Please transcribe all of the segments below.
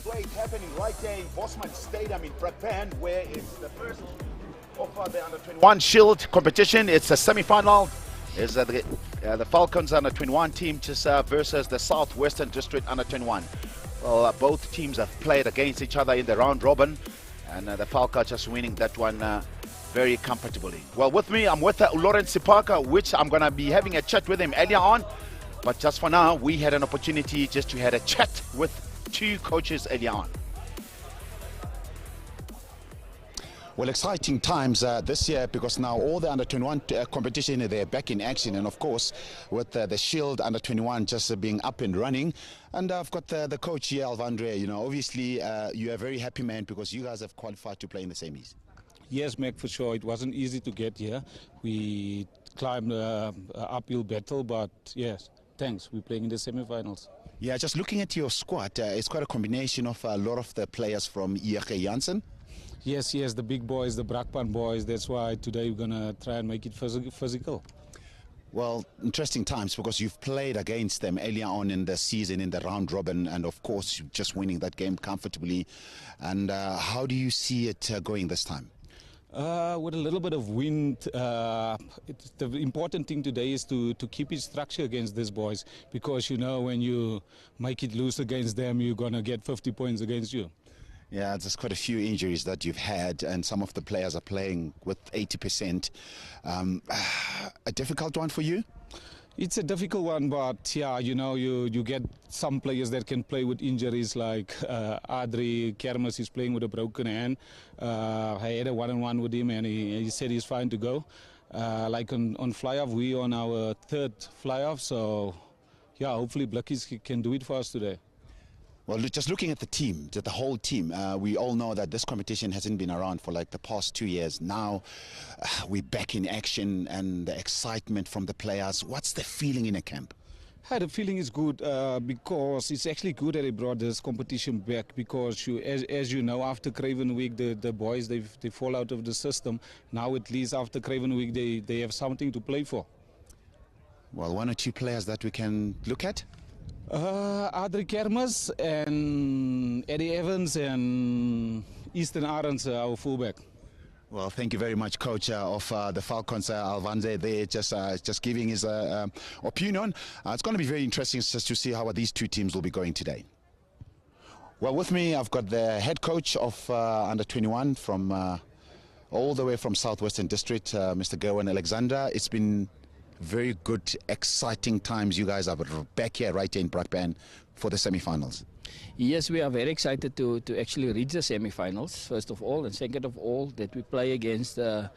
play happening right there in BOSMAN Stadium in BRAKPAN, where it's the first of the under-21 Shield competition. It's a semi-final. Is the Falcons under-21 team just versus the Southwestern District under-21. Well, both teams have played against each other in the round robin, and the Falcons just winning that one very comfortably. Well, with me, I'm with Lawrence Sipaka, which I'm going to be having a chat with him earlier on. But just for now, we had an opportunity just to have a chat with two coaches earlier on. Well, exciting times this year, because now all the under-21 competition, they're back in action, and of course with the Shield under-21 just being up and running. And I've got the coach here, Alvandre. You know, obviously you're a very happy man because you guys have qualified to play in the semis. Yes, Mac, for sure. It wasn't easy to get here. We climbed an uphill battle, but yes, thanks. We're playing in the semi-finals. Yeah, just looking at your squad, it's quite a combination of a lot of the players from IEG Janssen. Yes, the big boys, the BRAKPAN boys. That's why today we're going to try and make it physical. Well, interesting times, because you've played against them earlier on in the season in the round robin, and of course you're just winning that game comfortably. And how do you see it going this time? With a little bit of wind, the important thing today is to keep it structure against these boys, because you know when you make it loose against them, you're going to get 50 points against you. Yeah, there's quite a few injuries that you've had, and some of the players are playing with 80%. A difficult one for you? It's a difficult one, but yeah, you know, you get some players that can play with injuries, like Adri Kermis is playing with a broken hand. I had a one-on-one with him, and he said he's fine to go. Like on fly-off, we on our third fly-off, so yeah, hopefully Blakkies can do it for us today. Well, just looking at the team, the whole team, we all know that this competition hasn't been around for like the past 2 years. Now we're back in action, and the excitement from the players. What's the feeling in a camp? The feeling is good because it's actually good that they brought this competition back, because as you know, after Craven Week, the boys, they fall out of the system. Now at least after Craven Week, they have something to play for. Well, one or two players that we can look at? Adri Kermis and Eddie Evans and Easton Arends, our fullback. Well, thank you very much, Coach of the Falcons, Alvandre, there, just giving his opinion. It's going to be very interesting just to see how these two teams will be going today. Well, with me, I've got the head coach of under-21 from all the way from Southwestern District, Mr. Gerwin Alexander. It's been very good, exciting times. You guys are back here right here in BRAKPAN for the semi-finals. Yes, we are very excited to actually reach the semi-finals, first of all, and second of all, that we play against a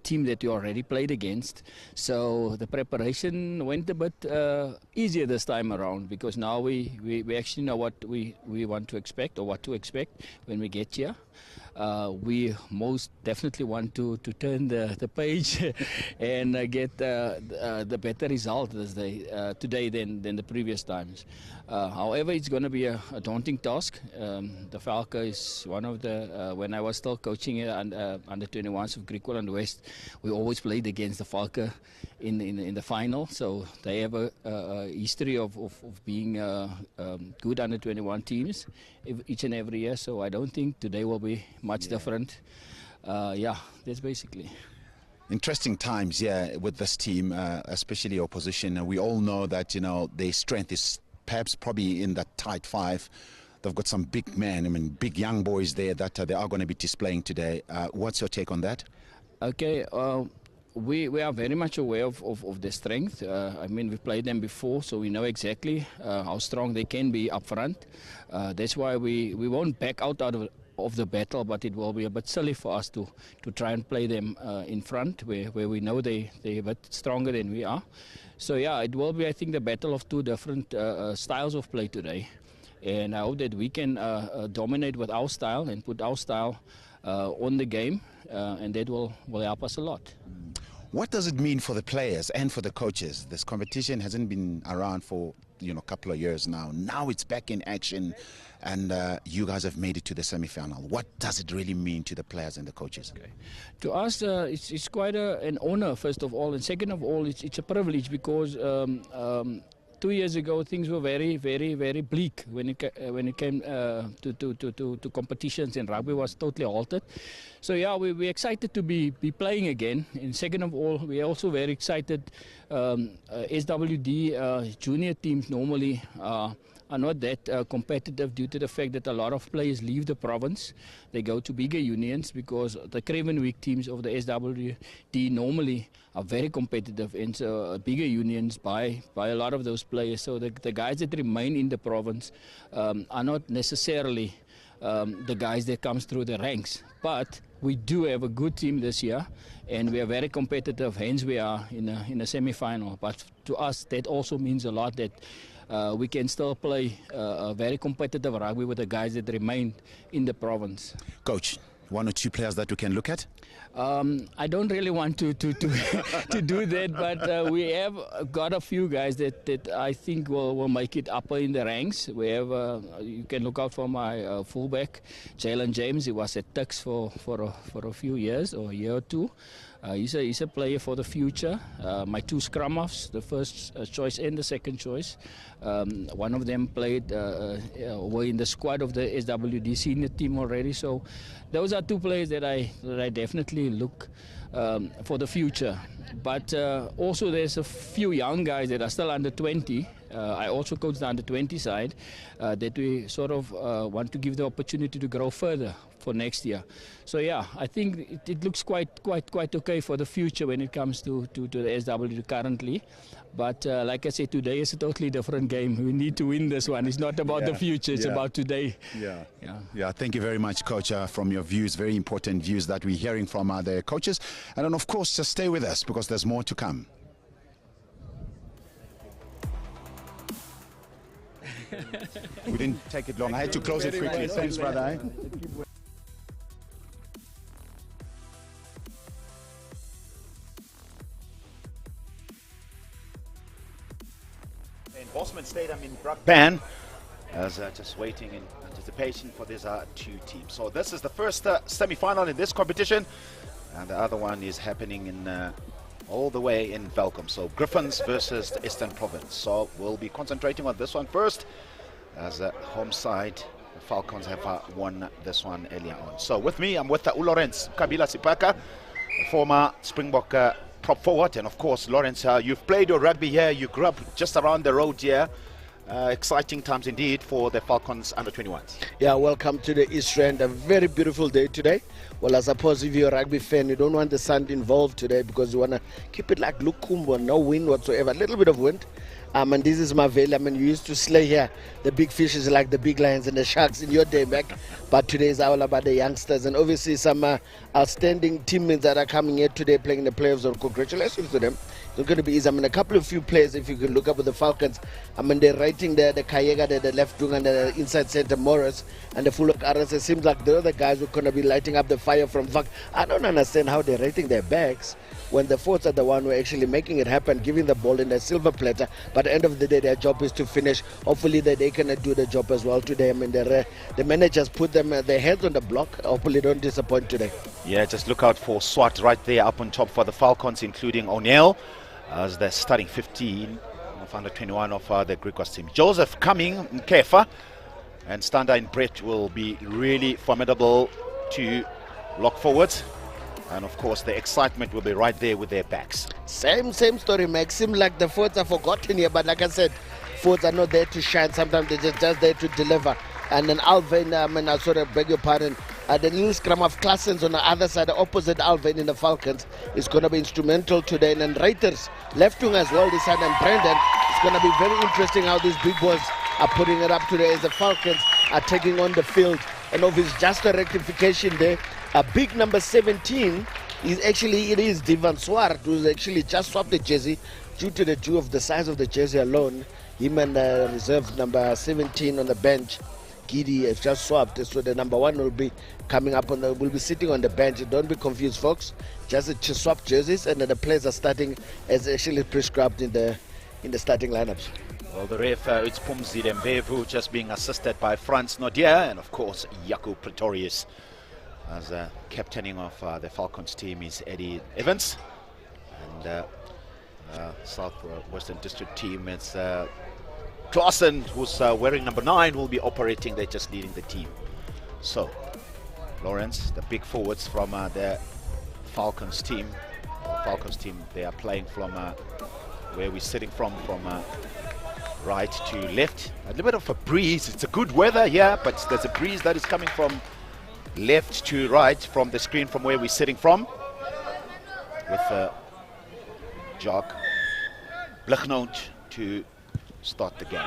team that we already played against. So the preparation went a bit easier this time around, because now we actually know what we want to expect, or what to expect when we get here. We most definitely want to turn the page and get the better result today than the previous times. However, it's going to be a daunting task. The Valke is one of the, when I was still coaching under 21s of Griqualand West, we always played against the Valke in the final. So they have a history of being good under 21 teams each and every year. So I don't think today will be much different. Yeah, that's basically. Interesting times, yeah, with this team, especially opposition. We all know that, you know, their strength is perhaps probably in that tight five. They've got some big men, I mean, big young boys there that they are going to be displaying today. What's your take on that? Okay, we are very much aware of their strength. I mean, we've played them before, so we know exactly how strong they can be up front. That's why we won't back out of the battle, but it will be a bit silly for us to try and play them in front, where we know they're a bit stronger than we are. So yeah, it will be, I think, the battle of two different styles of play today, and I hope that we can dominate with our style and put our style on the game, and that will help us a lot. What does it mean for the players and for the coaches? This competition hasn't been around for a couple of years now. Now it's back in action, and you guys have made it to the semi-final. What does it really mean to the players and the coaches? Okay. To us, it's quite an honor, first of all, and second of all, it's a privilege, because 2 years ago, things were very, very, very bleak when it came to competitions, and rugby was totally halted. So yeah, we're excited to be playing again. And second of all, we're also very excited. SWD junior teams normally are not that competitive due to the fact that a lot of players leave the province. They go to bigger unions because the Cravenweek teams of the SWD normally are very competitive, and so bigger unions buy a lot of those players. So the guys that remain in the province are not necessarily the guys that comes through the ranks. But we do have a good team this year, and we are very competitive, hence we are in a semi-final. But to us, that also means a lot that we can still play a very competitive rugby with the guys that remain in the province. Coach, 1 or 2 players that we can look at? I don't really want to do that, but we have got a few guys that I think will make it upper in the ranks. We have you can look out for my fullback, Jalen James. He was at Tuks for a few years, or a year or two. He's a player for the future. My 2 scrum halves, the first choice and the second choice. One of them played, were in the squad of the SWD senior team already. So those are 2 players that I definitely look for the future. But also there's a few young guys that are still under 20. I also coach the under 20 side that we sort of want to give the opportunity to grow further for next year. So yeah, I think it looks quite okay for the future when it comes to the SWD currently. But like I said, today is a totally different game. We need to win this one. It's not about the future, it's about today. Yeah, thank you very much, Coach, from your views, very important views that we're hearing from the coaches. And then, of course, just stay with us because there's more to come. We didn't take it long. I had to close it quickly. Thanks, brother. In BOSMAN Stadium in BRAKPAN, as just waiting in anticipation for these 2 teams. So this is the first semi-final in this competition, and the other one is happening in all the way in Valke. So Griffins versus the Eastern Province. So we'll be concentrating on this one first, as a home side. The Falcons have won this one earlier on. So with me, I'm with Lawrence Kabila Sipaka, former Springbok prop forward, and of course, Lawrence, you've played your rugby here. You grew up just around the road here. Exciting times indeed for the Falcons under 21s. Yeah, welcome to the East Rand. A very beautiful day today. Well, I suppose if you're a rugby fan, you don't want the sun involved today because you want to keep it like Lukumbo, no wind whatsoever, a little bit of wind. And this is my valley. I mean, you used to slay here the big fishes like the big lions and the sharks in your day back. But today is all about the youngsters, and obviously some outstanding teammates that are coming here today playing the playoffs. So congratulations to them. It's going to be easy. I mean, a couple of few players, if you can look up with the Falcons. I mean, they're writing there, the Kayega, the left wing, and the inside center Morris, and the full of RS. It seems like they're the guys who are going to be lighting up the fire from Falk. I don't understand how they're rating their backs when the forwards are the one who are actually making it happen, giving the ball in the silver platter. But at the end of the day, their job is to finish. Hopefully they can do the job as well today. I mean, the managers put them their heads on the block. Hopefully don't disappoint today. Yeah, just look out for Swat right there up on top for the Falcons, including O'Neill as the starting 15 of under 21 of the Griquas team. Joseph Cumming, Kefa, and Standa and Brett will be really formidable to lock forwards. And of course, the excitement will be right there with their backs. Same story, Max. Seems like the forwards are forgotten here, but like I said, forwards are not there to shine. Sometimes they're just there to deliver. And then Alvin, I sort of beg your pardon, the little scrum of Classens on the other side, the opposite Alvin in the Falcons, is going to be instrumental today. And then Reuters, left wing as well this side, and Brendan. It's going to be very interesting how these big boys are putting it up today as the Falcons are taking on the field. And obviously just a rectification there. A big number 17 is actually, it is Divan Swart, who's actually just swapped the jersey due to the size of the jersey alone. Him and reserve number 17 on the bench, Giddy, has just swapped. So the number 1 will be coming up will be sitting on the bench. Don't be confused, folks. Just swap jerseys, and then the players are starting as actually prescribed in the starting lineups. Well, the ref, it's Pumzile Mbevu, just being assisted by Franz Nodia, and of course, Jaco Pretorius. As captaining of the Falcons team is Eddie Evans, and South Western District team, it's Klaassen, who's wearing number 9, will be operating. They're just leading the team. So, Lawrence, the big forwards from the Falcons team. They are playing from where we're sitting from right to left. A little bit of a breeze. It's a good weather here, but there's a breeze that is coming from left to right from the screen from where we're sitting from. With Jock Blichnoot to start the game.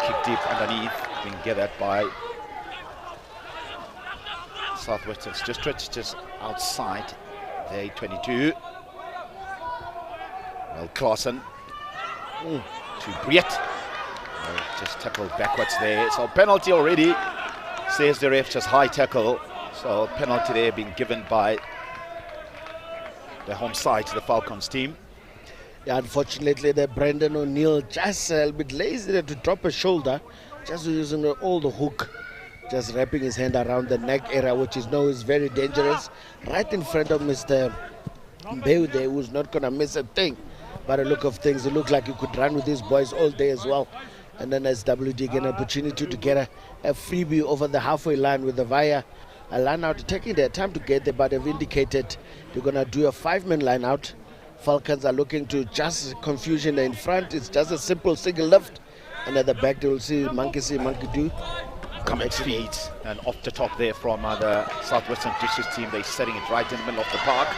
Kick deep underneath, being gathered by Southwestern's District, just outside the 22. Well, Klaassen to Briet. Just tackled backwards there. So penalty already, says the ref, just high tackle. So penalty there being given by the home side to the Falcons team. Yeah, unfortunately, the Brendan O'Neill just a bit lazy there to drop a shoulder, just using all the hook, just wrapping his hand around the neck area, which is now is very dangerous, right in front of Mr. Mbeu there, who's not going to miss a thing. By the look of things, it looked like he could run with these boys all day as well. And then as WD get an opportunity to get a freebie over the halfway line with the Via a line out, taking their time to get there, but they've indicated they're going to do a 5-man line out. Falcons are looking to just confusion in front. It's just a simple single lift, and at the back they will see monkey do. Coming feet and off the top there from the Southwestern District team. They're setting it right in the middle of the park.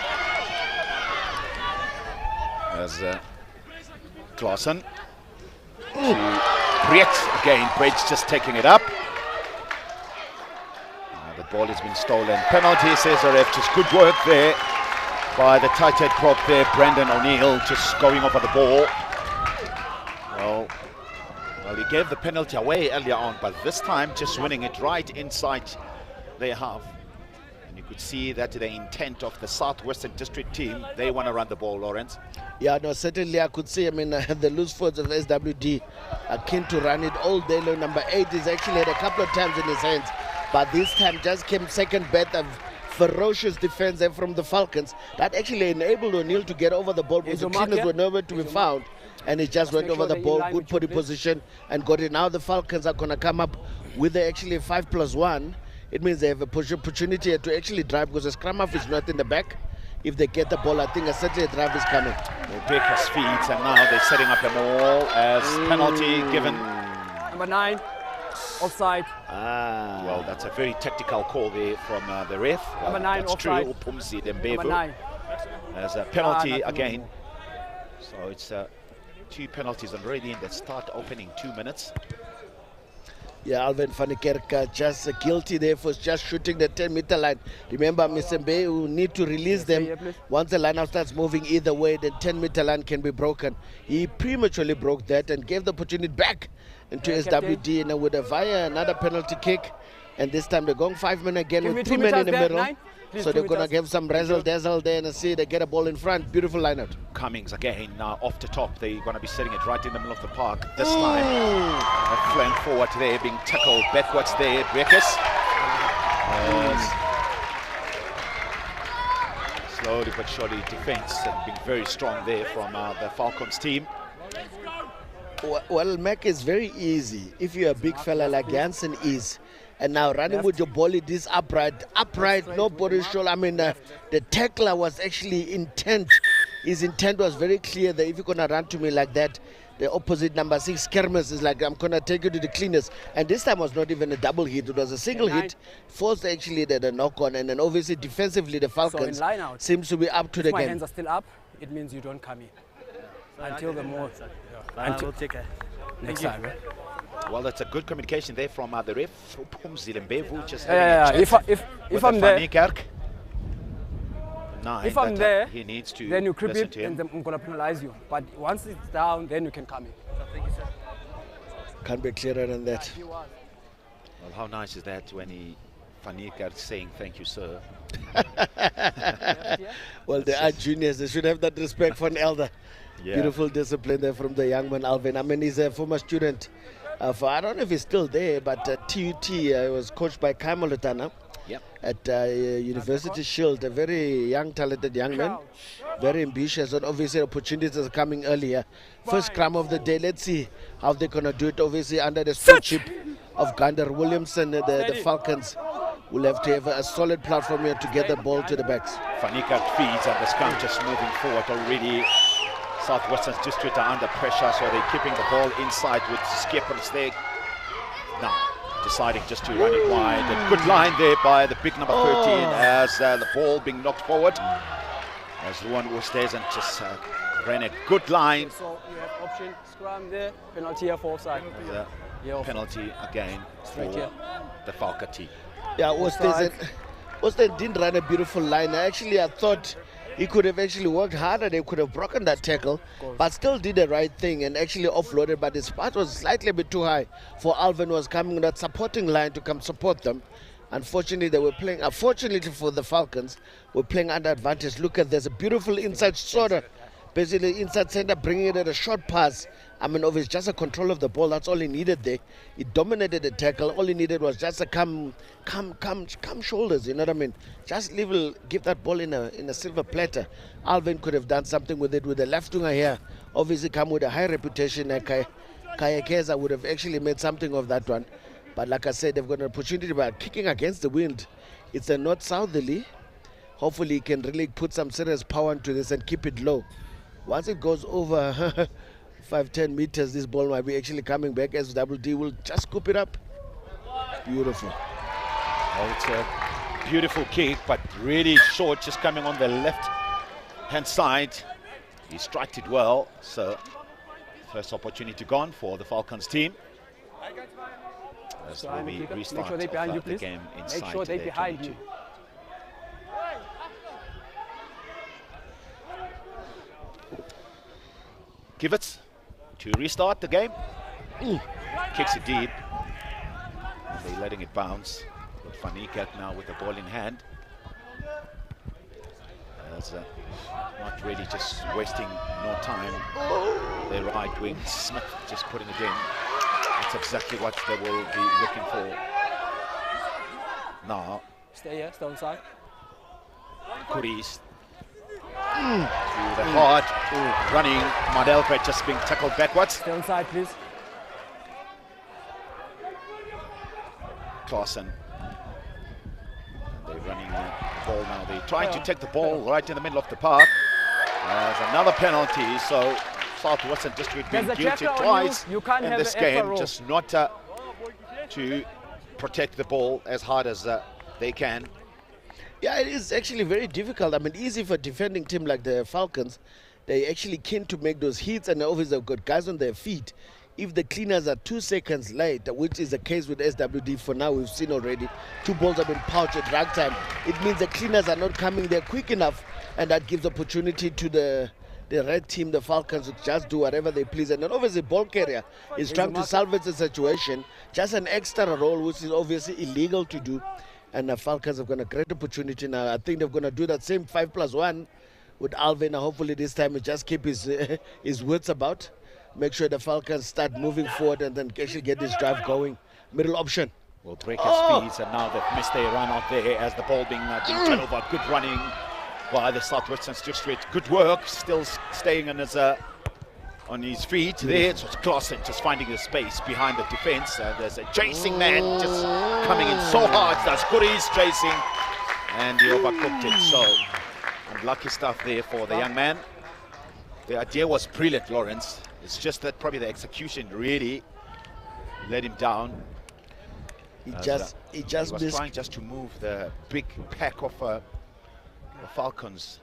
As Klaassen to Briet again. Briet's just taking it up. The ball has been stolen. Penalty, says the ref. Just good work there by the tight head prop there, Brendan O'Neill, just going over the ball. Well, he gave the penalty away earlier on, but this time just winning it right inside their half. And you could see that the intent of the Southwestern District team, they want to run the ball, Lawrence. Yeah, no, certainly I could see, I mean, the loose forwards of SWD are keen to run it all day long. Number 8 has actually had a couple of times in his hands, but this time just came second best of ferocious defense there from the Falcons. That actually enabled O'Neill to get over the ball because the cleaners were nowhere to be found. And he just went over the ball, good body position, and got it. Now the Falcons are going to come up with actually a 5+1. It means they have a opportunity to actually drive because the scrum half is not in the back. If they get the ball, I think certainly a drive is coming. Well, Baker's feet, and now they're setting up a maul as penalty given. Number 9, offside. Well, that's a very tactical call there from the ref. Well, Number 9, that's offside. true. Upumzi Dembevu. Number 9. As a penalty again. So it's 2 penalties already in the start opening 2 minutes. Yeah, Alvin van der Kerk just guilty there for just shooting the 10-meter line. Remember, Mr. Mbeu will need to release them. Once the line out starts moving either way, the 10-meter line can be broken. He prematurely broke that and gave the opportunity back into SWD, and with a Via another penalty kick. And this time they're going 5 men again with 3 men in the middle. So they're going to give some razzle-dazzle there and see they get a ball in front. Beautiful line out. Cummings again off the top. They're going to be setting it right in the middle of the park this time. A flank forward there, being tackled backwards there. Breakers. Slowly but surely defense and being very strong there from the Falcons team. Well, Mac is very easy. If you're a big fella like Jansen is, and now running with your body this upright, no body shoulder. I mean, the tackler was actually intent. His intent was very clear that if you're going to run to me like that, the opposite number 6, Kermes, is like, I'm going to take you to the cleaners. And this time was not even a double hit. It was a single hit, forced actually the knock-on. And then obviously defensively, the Falcons seems to be up to the game. My hands are still up. It means you don't come in. Until the more. We'll take it. Next time. Well, that's a good communication there from the ref. If I'm there, If I'm there, he needs to then you creep listen it to him. and then I'm going to penalize you. But once it's down, then you can come in. Can't be clearer than that. Well, how nice is that when Van Niekerk saying thank you, sir? Well, they are juniors. They should have that respect for an elder. Yeah. Beautiful discipline there from the young man, Alvin. I mean, he's a former student. I don't know if he's still there, but TUT was coached by Kai Molotana. Yep. at University Shield, a very young, talented young man, very ambitious, and obviously opportunities are coming earlier. First scrum of the day, let's see how they're going to do it, obviously under the stewardship of Gander Williamson. The Falcons will have to have a solid platform here to get the ball to the backs. Fanika feeds and the scrum just moving forward already. Southwestern District are under pressure, so they're keeping the ball inside with Skippers there. Now, deciding just to run it wide. A good line there by the big number 13 as the ball being knocked forward. As Luan was there and just ran a good line. So you have option scrum there, penalty here for offside. Penalty again for the Valke team. Yeah, Austin didn't run a beautiful line. Actually, I thought he could have actually worked harder. They could have broken that tackle, but still did the right thing and actually offloaded. But his part was slightly a bit too high for Alvin, who was coming on that supporting line to come support them. Unfortunately, they were playing. Unfortunately for the Falcons, were playing under advantage. Look at there's a beautiful inside sorter, basically inside center, bringing it at a short pass. I mean, obviously, just a control of the ball. That's all he needed there. He dominated the tackle. All he needed was just a come shoulders. You know what I mean? Just give that ball in a silver platter. Alvin could have done something with it with the left winger here. Obviously, come with a high reputation. Kaya Keza would have actually made something of that one. But like I said, they've got an opportunity by kicking against the wind. It's a north southerly. Hopefully, he can really put some serious power into this and keep it low. Once it goes over 5-10 meters, this ball might be actually coming back as WD will just scoop it up. Beautiful. Oh, it's a beautiful kick, but really short, just coming on the left-hand side. He struck it well, so first opportunity gone for the Falcons team. As we restart sure behind the game inside. Make sure they're behind 22. you. Kivitz to restart the game. Kicks it deep. They're letting it bounce. But Fanika now with the ball in hand. As, not really just wasting no time. Their right wing, Smith just putting it in. That's exactly what they will be looking for. Now, Stay here, stay on side. Kuris through the hard running Madelpe just being tackled backwards. Stay on side, please. Clausen. They're running the ball now. They're trying to take the ball right in the middle of the park. There's another penalty, so Southwestern District being guilty twice in this game, just not to protect the ball as hard as they can. Yeah, it is actually very difficult. I mean, easy for a defending team like the Falcons. They actually keen to make those hits, and obviously they've got guys on their feet. If the cleaners are 2 seconds late, which is the case with SWD for now, we've seen already, 2 balls have been pouched at drag time. It means the cleaners are not coming there quick enough, and that gives opportunity to the red team, the Falcons, to just do whatever they please. And then obviously ball carrier is trying to salvage the situation. Just an extra role, which is obviously illegal to do. And the Falcons have got a great opportunity now. I think they're going to do that same 5+1 with Alvin. Hopefully this time he just keep his wits about. Make sure the Falcons start moving forward and then actually get this drive going. Middle option. Will break his speeds, and now they've missed their run out there as the ball being turned over. Good running by the Southwestern District. Good work, still staying on his feet there. So it's Clausen just finding the space behind the defense. There's a chasing man just coming in so hard. That's Kuris chasing, and he overcooked it. So unlucky stuff there for the young man. The idea was brilliant, Lawrence. It's just that probably the execution really let him down. He He just was missed. trying just to move the big pack of the Falcons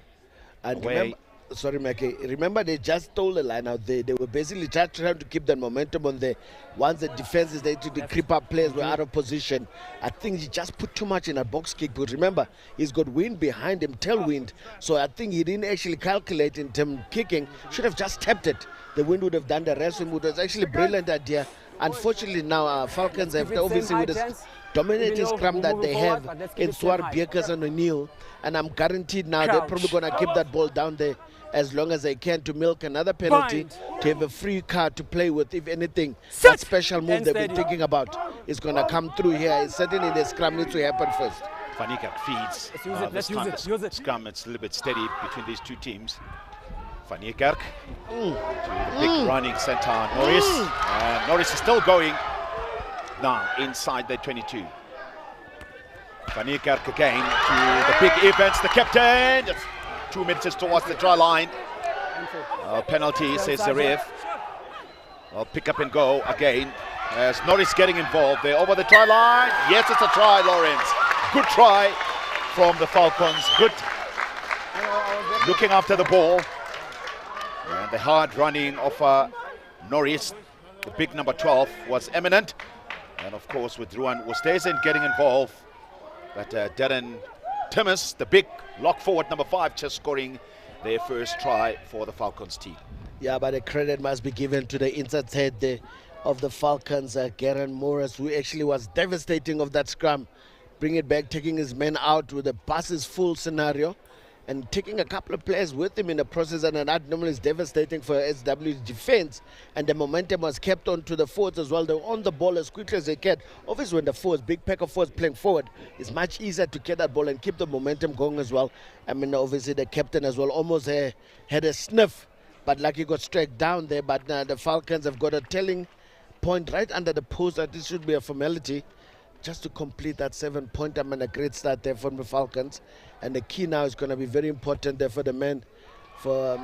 And away. remember, sorry, Mackie. Remember, they just stole the line out there. They were basically just trying to keep the momentum on there. Once the defense is there to the creep up, players were out of position. I think he just put too much in a box kick. But remember, he's got wind behind him, tailwind. So I think he didn't actually calculate in terms of kicking. Should have just tapped it. The wind would have done the rest. It was actually a brilliant idea. Unfortunately, now Falcons have obviously with this dominating scrum that they have in Swar, Biekers and O'Neill. And I'm guaranteed now they're probably going to keep that ball down there as long as they can to milk another penalty, to have a free card to play with. If anything, that special move they've been thinking about is going to come through here. It's certainly the scrum needs to happen first. Van Niekerk feeds. Let's use it, this let's use time it, the use it. Scrum, it's a little bit steady between these two teams. Van Niekerk to the big running centre, Norris. And Norris is still going now inside the 22. Van Niekerk again to the big events, the captain. Just 2 meters towards the try line. Penalty, says the ref. I'll pick up and go again as Norris getting involved. They're over the try line. Yes, it's a try, Lawrence. Good try from the Falcons. Good looking after the ball. And the hard running of Norris, the big number 12, was eminent. And of course, with Ruan Oosthuizen getting involved, but Darren Timmis, the big lock forward number 5, just scoring their first try for the Falcons team. Yeah, but the credit must be given to the inside head there of the Falcons, Garen Morris, who actually was devastating of that scrum. Bring it back, taking his men out with a buses full scenario and taking a couple of players with him in the process, and that normally is devastating for SW's defense. And the momentum was kept on to the forwards as well. They were on the ball as quickly as they can. Obviously, when the forwards, big pack of forwards playing forward, it's much easier to get that ball and keep the momentum going as well. I mean, obviously, the captain as well almost had a sniff, but lucky got struck down there. But the Falcons have got a telling point right under the post that this should be a formality just to complete that 7-pointer. I mean, a great start there from the Falcons. And the key now is going to be very important there for the men, for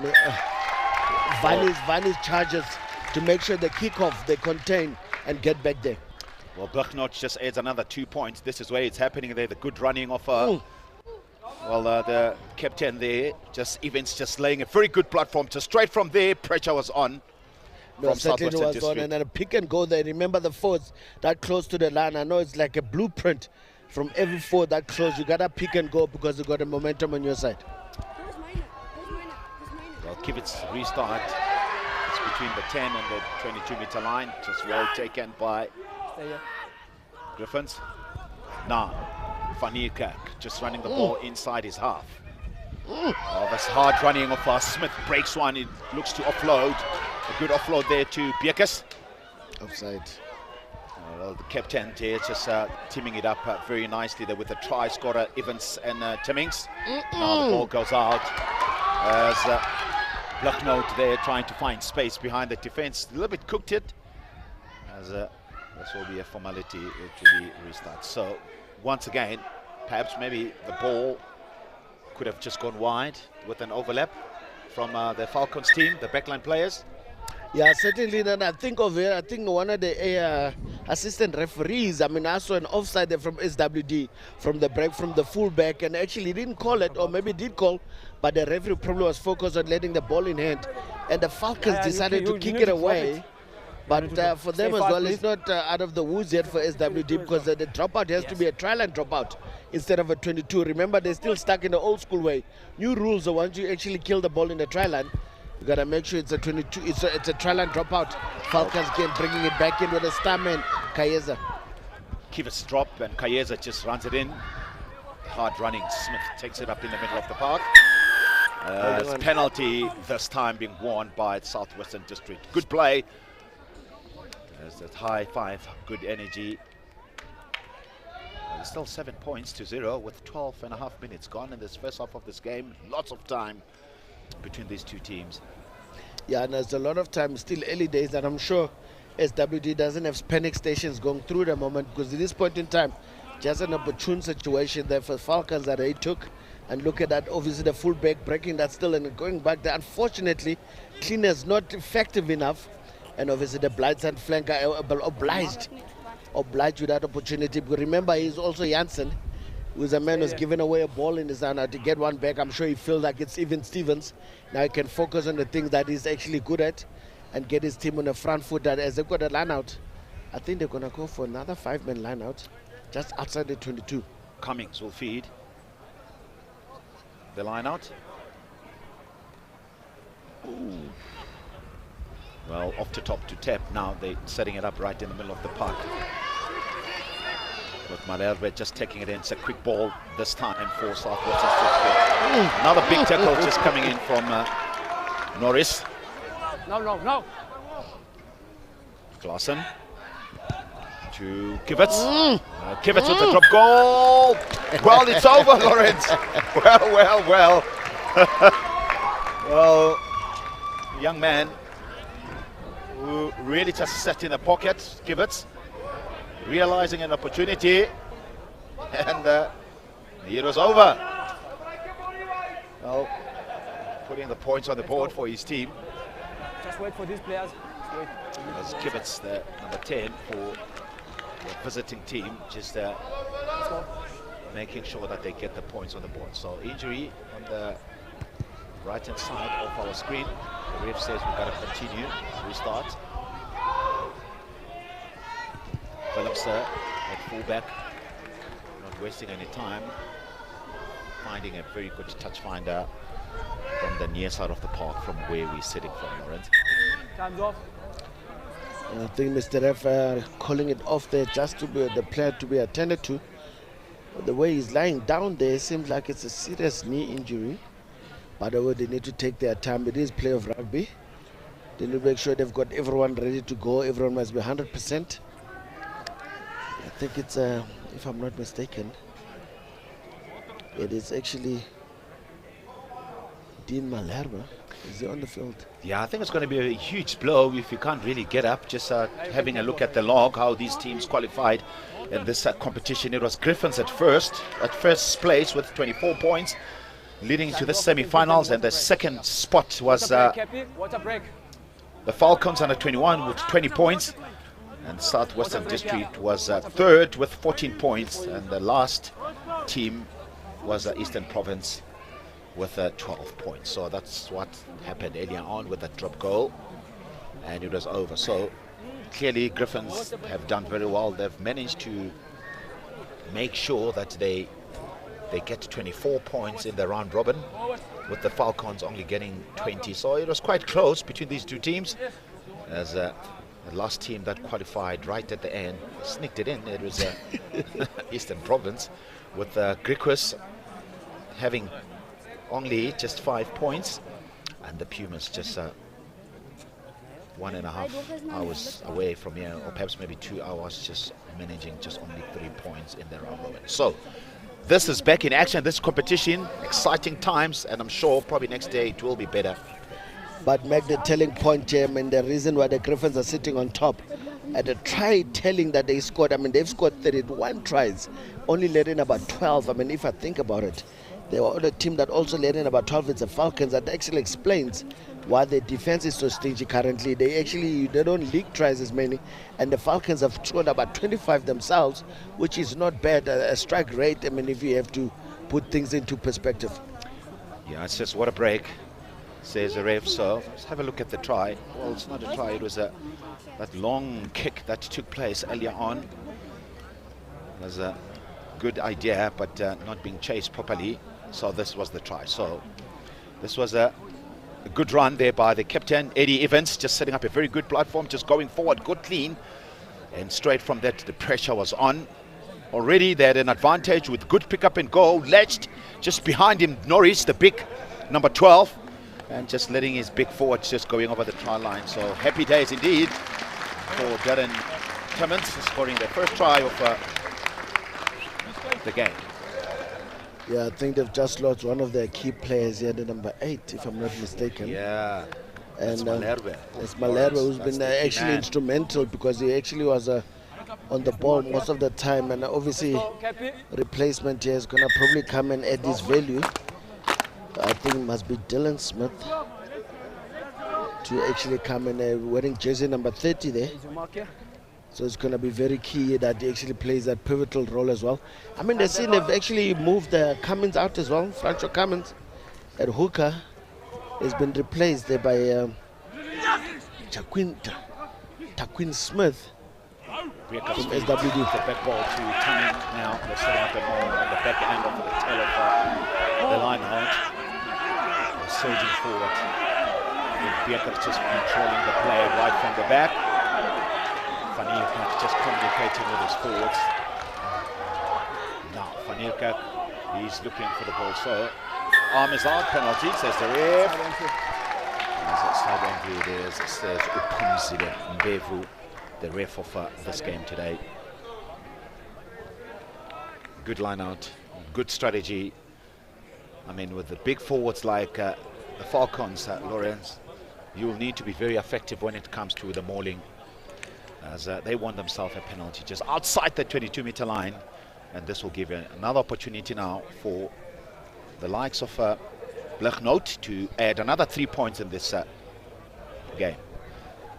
Vani's charges to make sure the kickoff they contain and get back there. Well, Blignaut just adds another 2 points. This is where it's happening there. The good running of the captain there. Evans just laying a very good platform. Just straight from there, pressure was on. No, certainly was on, and then a pick and go there. Remember the forwards that close to the line. I know it's like a blueprint from every forward that close. You gotta pick and go because you got a momentum on your side. Well, Kivitz's restart. It's between the 10 and the 22-meter line. Just well taken by Griffins. Now, Van Niekerk just running the ball inside his half. Oh, this hard running of Smith breaks one. It looks to offload. A good offload there to Bierkes. Offside. Well, the captain there just teaming it up very nicely there with the try scorer Evans and Timmings. Now the ball goes out as Blignaut there trying to find space behind the defense. A little bit cooked it as this will be a formality to be restart. So once again, perhaps maybe the ball could have just gone wide with an overlap from the Falcons team, the backline players. Yeah, certainly. Then I think of it. I think one of the assistant referees, I mean, I saw an offside there from SWD from the break from the fullback, and actually didn't call it, or maybe did call, but the referee probably was focused on letting the ball in hand, and the Falcons decided to kick it away. But for them as well, it's not out of the woods yet for SWD because the dropout has to be a try line dropout instead of a 22. Remember, they're still stuck in the old school way. New rules are once you actually kill the ball in the try line, you got to make sure it's a 22. It's a try line dropout. Falcons bringing it back in with a star man, Kayeza. Kivitz drop and Kayeza just runs it in. Hard running. Smith takes it up in the middle of the park. Penalty this time being won by Southwestern District. Good play. There's that high five, good energy. There's still 7 points to 0 with 12.5 minutes gone in this first half of this game. Lots of time between these two teams. Yeah, and there's a lot of time, still early days, and I'm sure SWD doesn't have panic stations going through the moment, because at this point in time, just an opportune situation there for Falcons that they took. And look at that, obviously the fullback breaking that still and going back there. Unfortunately, cleaner's not effective enough, and obviously the blindside flanker obliged with that opportunity. But remember, he's also Janssen, who's a man who's given away a ball in his hand. To get one back, I'm sure he feels like it's even Stevens. Now he can focus on the things that he's actually good at and get his team on the front foot. That as they've got a line out, I think they're going to go for another 5-man line out just outside the 22. Cummings will feed the line out. Ooh. Well, off the top to tap now. They're setting it up right in the middle of the park. With Malherbe just taking it in. It's a quick ball this time for Southwest. Another big tackle just coming in from Norris. No. Klassen to to Kivitz. Kivitz with the drop goal. Well, it's over, Lawrence. Well. Well, young man who really just sat in the pocket, Kivitz, realizing an opportunity, and it was over. Well, putting the points on the board for his team. Just wait for these players. Wait. As Kivitz, the number 10 for the visiting team, just making sure that they get the points on the board. So injury on the right-hand side of our screen. The ref says we've got to continue. Restart. Phillips at fullback, not wasting any time. Finding a very good touch finder from the near side of the park, from where we're sitting from, Lawrence. Time's off. I think Mr. Ref calling it off there just to be the player to be attended to. The way he's lying down there seems like it's a serious knee injury. By the way, they need to take their time. It is play of rugby. They need to make sure they've got everyone ready to go. Everyone must be 100%. I think it's, if I'm not mistaken, it is actually Dean Malherbe. Is he on the field? Yeah, I think it's going to be a huge blow if you can't really get up. Just having a look at the log, how these teams qualified in this competition. It was Griffins at first place with 24 points, leading into the semi-finals, and the second spot was Water break. the Falcons under 21 with 20 points, and Southwestern District was third with 14 points, and the last team was Eastern Province with 12 points. So that's what happened earlier on with that drop goal, and it was over. So clearly Griffins have done very well. They've managed to make sure that they get 24 points in the round robin, with the Falcons only getting 20. So it was quite close between these two teams, as the last team that qualified right at the end sneaked it in. It was Eastern Province, with Griquas having only just 5 points, and the Pumas just 1.5 hours away from here, or perhaps maybe 2 hours, just managing just only 3 points in the round robin. So this is back in action, this competition, exciting times, and I'm sure probably next day it will be better. But make the telling point here, and the reason why the Griffins are sitting on top, at the try telling that they scored, I mean, they've scored 31 tries, only let in about 12. I mean, if I think about it, they were the team that also let in about 12. It's the Falcons. That actually explains why their defense is so stingy currently. They don't leak tries as many, and the Falcons have thrown about 25 themselves, which is not bad. A strike rate, I mean, if you have to put things into perspective. Yeah, it's just what a break, says the ref. So let's have a look at the try. Well, it's not a try, it was that long kick that took place earlier on. It was a good idea, but not being chased properly. So this was the try. So this was a good run there by the captain, Eddie Evans, just setting up a very good platform, just going forward, good clean. And straight from that, the pressure was on. Already they had an advantage with good pickup and goal. Ledged just behind him, Norris, the big number 12. And just letting his big forwards just going over the try line. So happy days indeed for Darren Clements, scoring the first try of the game. Yeah, I think they've just lost one of their key players here, the number 8, if I'm not mistaken. Yeah, and that's Malherbe. It's Malherbe, who's been actually instrumental, because he actually was on the ball most of the time, and obviously replacement here is going to probably come and add his value. I think it must be Dylan Smith to actually come in wearing jersey number 30 there. So it's going to be very key that he actually plays that pivotal role as well. I mean, they've actually moved Cummins out as well. Franco Cummins at hooker has been replaced there by Taquin Smith from SWD. The back ball to Tunning now. They're setting up on the back end of the tail of the line out. They're surging forward. Becker just controlling the play right from the back. Vanierkak just communicating with his forwards. Now Vanierkak, he's looking for the ball. So arm is out, penalty, says the ref. As it's side entry, it says Upumzile Mbevu, the ref of this game today. Good line out, good strategy. I mean, with the big forwards like the Falcons, Lawrence, you will need to be very effective when it comes to the mauling, as they won themselves a penalty just outside the 22-meter line, and this will give another opportunity now for the likes of Blignout to add another 3 points in this game.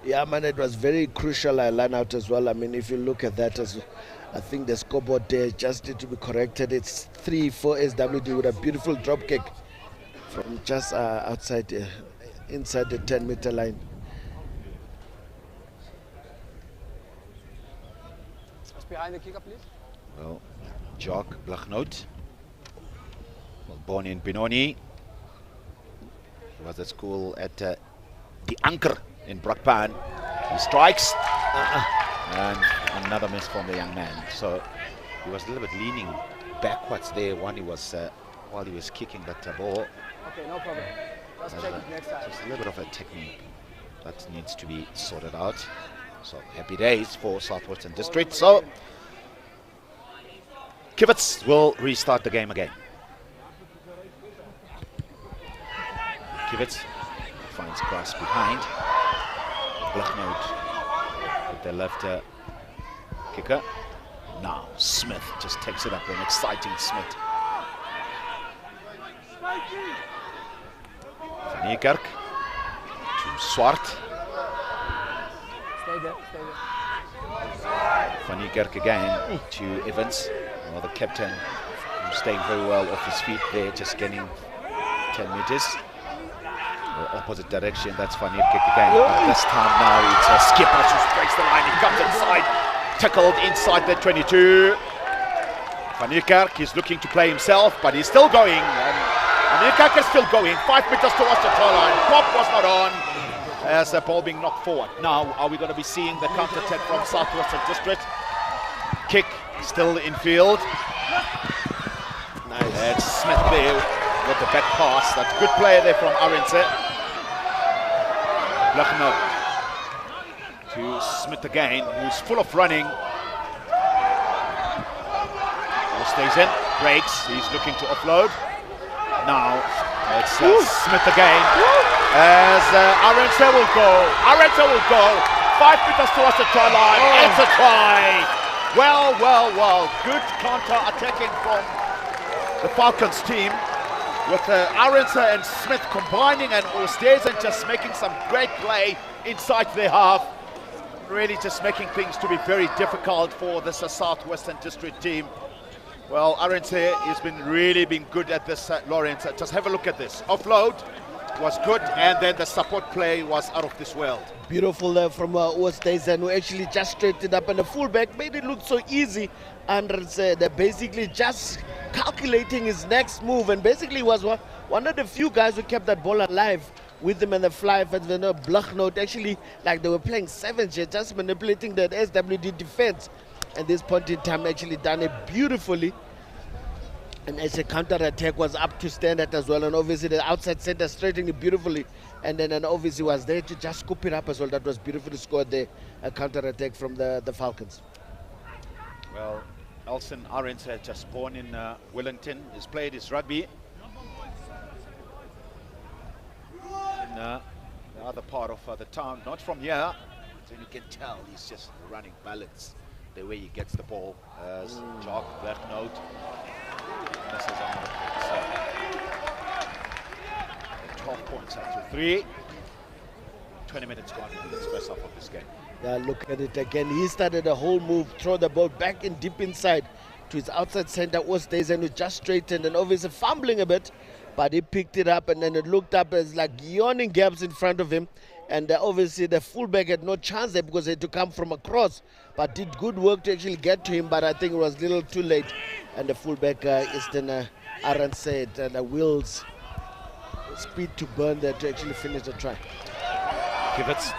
Yeah, man, it was very crucial line out as well. I mean, if you look at that, I think the scoreboard there just need to be corrected. It's 3 for SWD with a beautiful drop kick from just outside, inside the 10-meter line. Just behind the kicker, please. Well, Jock Blignout, well, born in Benoni, was at school at the Anker in BRAKPAN. He strikes, and another miss from the young man. So he was a little bit leaning backwards there when he was while he was kicking that ball. Okay, no problem. Just check it next time. Just a little bit of a technique that needs to be sorted out. So happy days for Southwestern District. So Kivets will restart the game again. Kivets finds grass behind. Blignout with their left kicker. Now Smith just takes it up, an exciting Smith. Van Niekerk to Swart. Stay there, stay there. Van Niekerk again to Evans, the captain, who's staying very well off his feet there, just getting 10 meters. The opposite direction, that's Van Niekerk again. But this time now it's Skipper who breaks the line. He comes inside, tackled inside the 22. Van Niekerk is looking to play himself, but he's still going. Van Niekerk is still going. 5 meters towards the try line. Pop was not on as the ball being knocked forward. Now, are we going to be seeing the counter-attack from Southwestern District? Kick still in field. Nice. It's Smith there with the back pass. That's good play there from Arense. Blignout to Smith again, who's full of running. Ball stays in, breaks. He's looking to offload. Now it's Smith again. As Arense will go. Arense will go. 5 meters towards the try line. It's a try. Well. Good counter-attacking from the Falcons team, with Arense and Smith combining, and Oosthuizen just making some great play inside their half. Really just making things to be very difficult for this Southwestern District team. Well, Arense has been really good at this, Lawrence. Just have a look at this. Offload was good, and then the support play was out of this world. Beautiful from Oosthuizen, who actually just straightened up, and the fullback made it look so easy. And they're basically just calculating his next move, and basically was one of the few guys who kept that ball alive with him in the fly. But Blignout actually, like they were playing savage, just manipulating that SWD defense. At this point in time, actually done it beautifully. And as a counter-attack was up to standard as well, and obviously the outside center straightening it beautifully, and then obviously was there to just scoop it up as well. That was beautifully scored there, a counter-attack from the Falcons. Well, Elson Arense, just born in Wellington, has played his rugby in the other part of the town, not from here. So you can tell he's just running balance the way he gets the ball. As Jock Blignout misses on the so 12 points up to 3. 20 minutes gone in the first half of this game. Yeah, look at it again. He started a whole move, throw the ball back in deep inside to his outside center, Oosthuizen, who just straightened and obviously fumbling a bit, but he picked it up, and then it looked up as like yawning gaps in front of him. And obviously the fullback had no chance there because he had to come from across, but did good work to actually get to him, but I think it was a little too late. And the fullback Easton Arense said the wills, speed to burn there to actually finish the try. Kivets,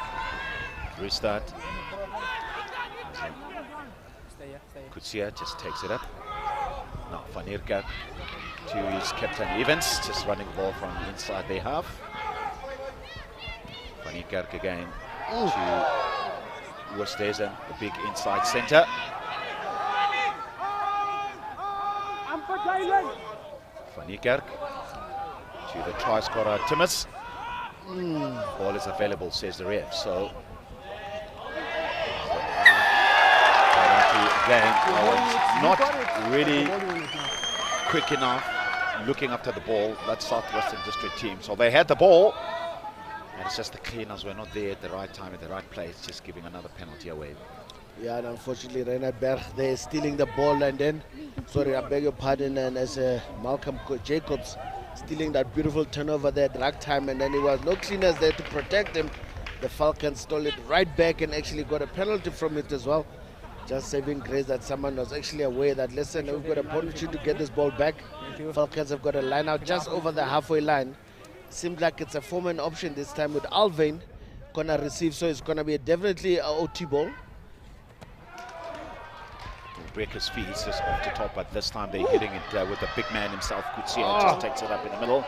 restart. Stay here, stay here. Kutsia just takes it up. Now Van Niekerk to his captain Evans, just running the ball from inside their half. Van Niekerk again to Oosthuizen, the big inside centre. Van Niekerk to the try scorer Timmers. Ball is available, says the ref. So again, not really quick enough looking after the ball, that Southwestern District team. So they had the ball, and it's just the cleaners were not there at the right time, at the right place, just giving another penalty away. Yeah, and unfortunately, Reinhard Berg, they're stealing the ball, and then, sorry, I beg your pardon, and as Malcolm Jacobs stealing that beautiful turnover there at right time, and then there was no cleaners there to protect him. The Falcons stole it right back and actually got a penalty from it as well. Just saving grace that someone was actually aware that, listen, we've got a opportunity to get this ball back. Falcons have got a line out just over the halfway line. Seems like it's a four-man option this time with Alvain gonna receive, so it's gonna be definitely an OT ball. Breakers feet just off the top, but this time they're hitting it with the big man himself. Kutsia just takes it up in the middle.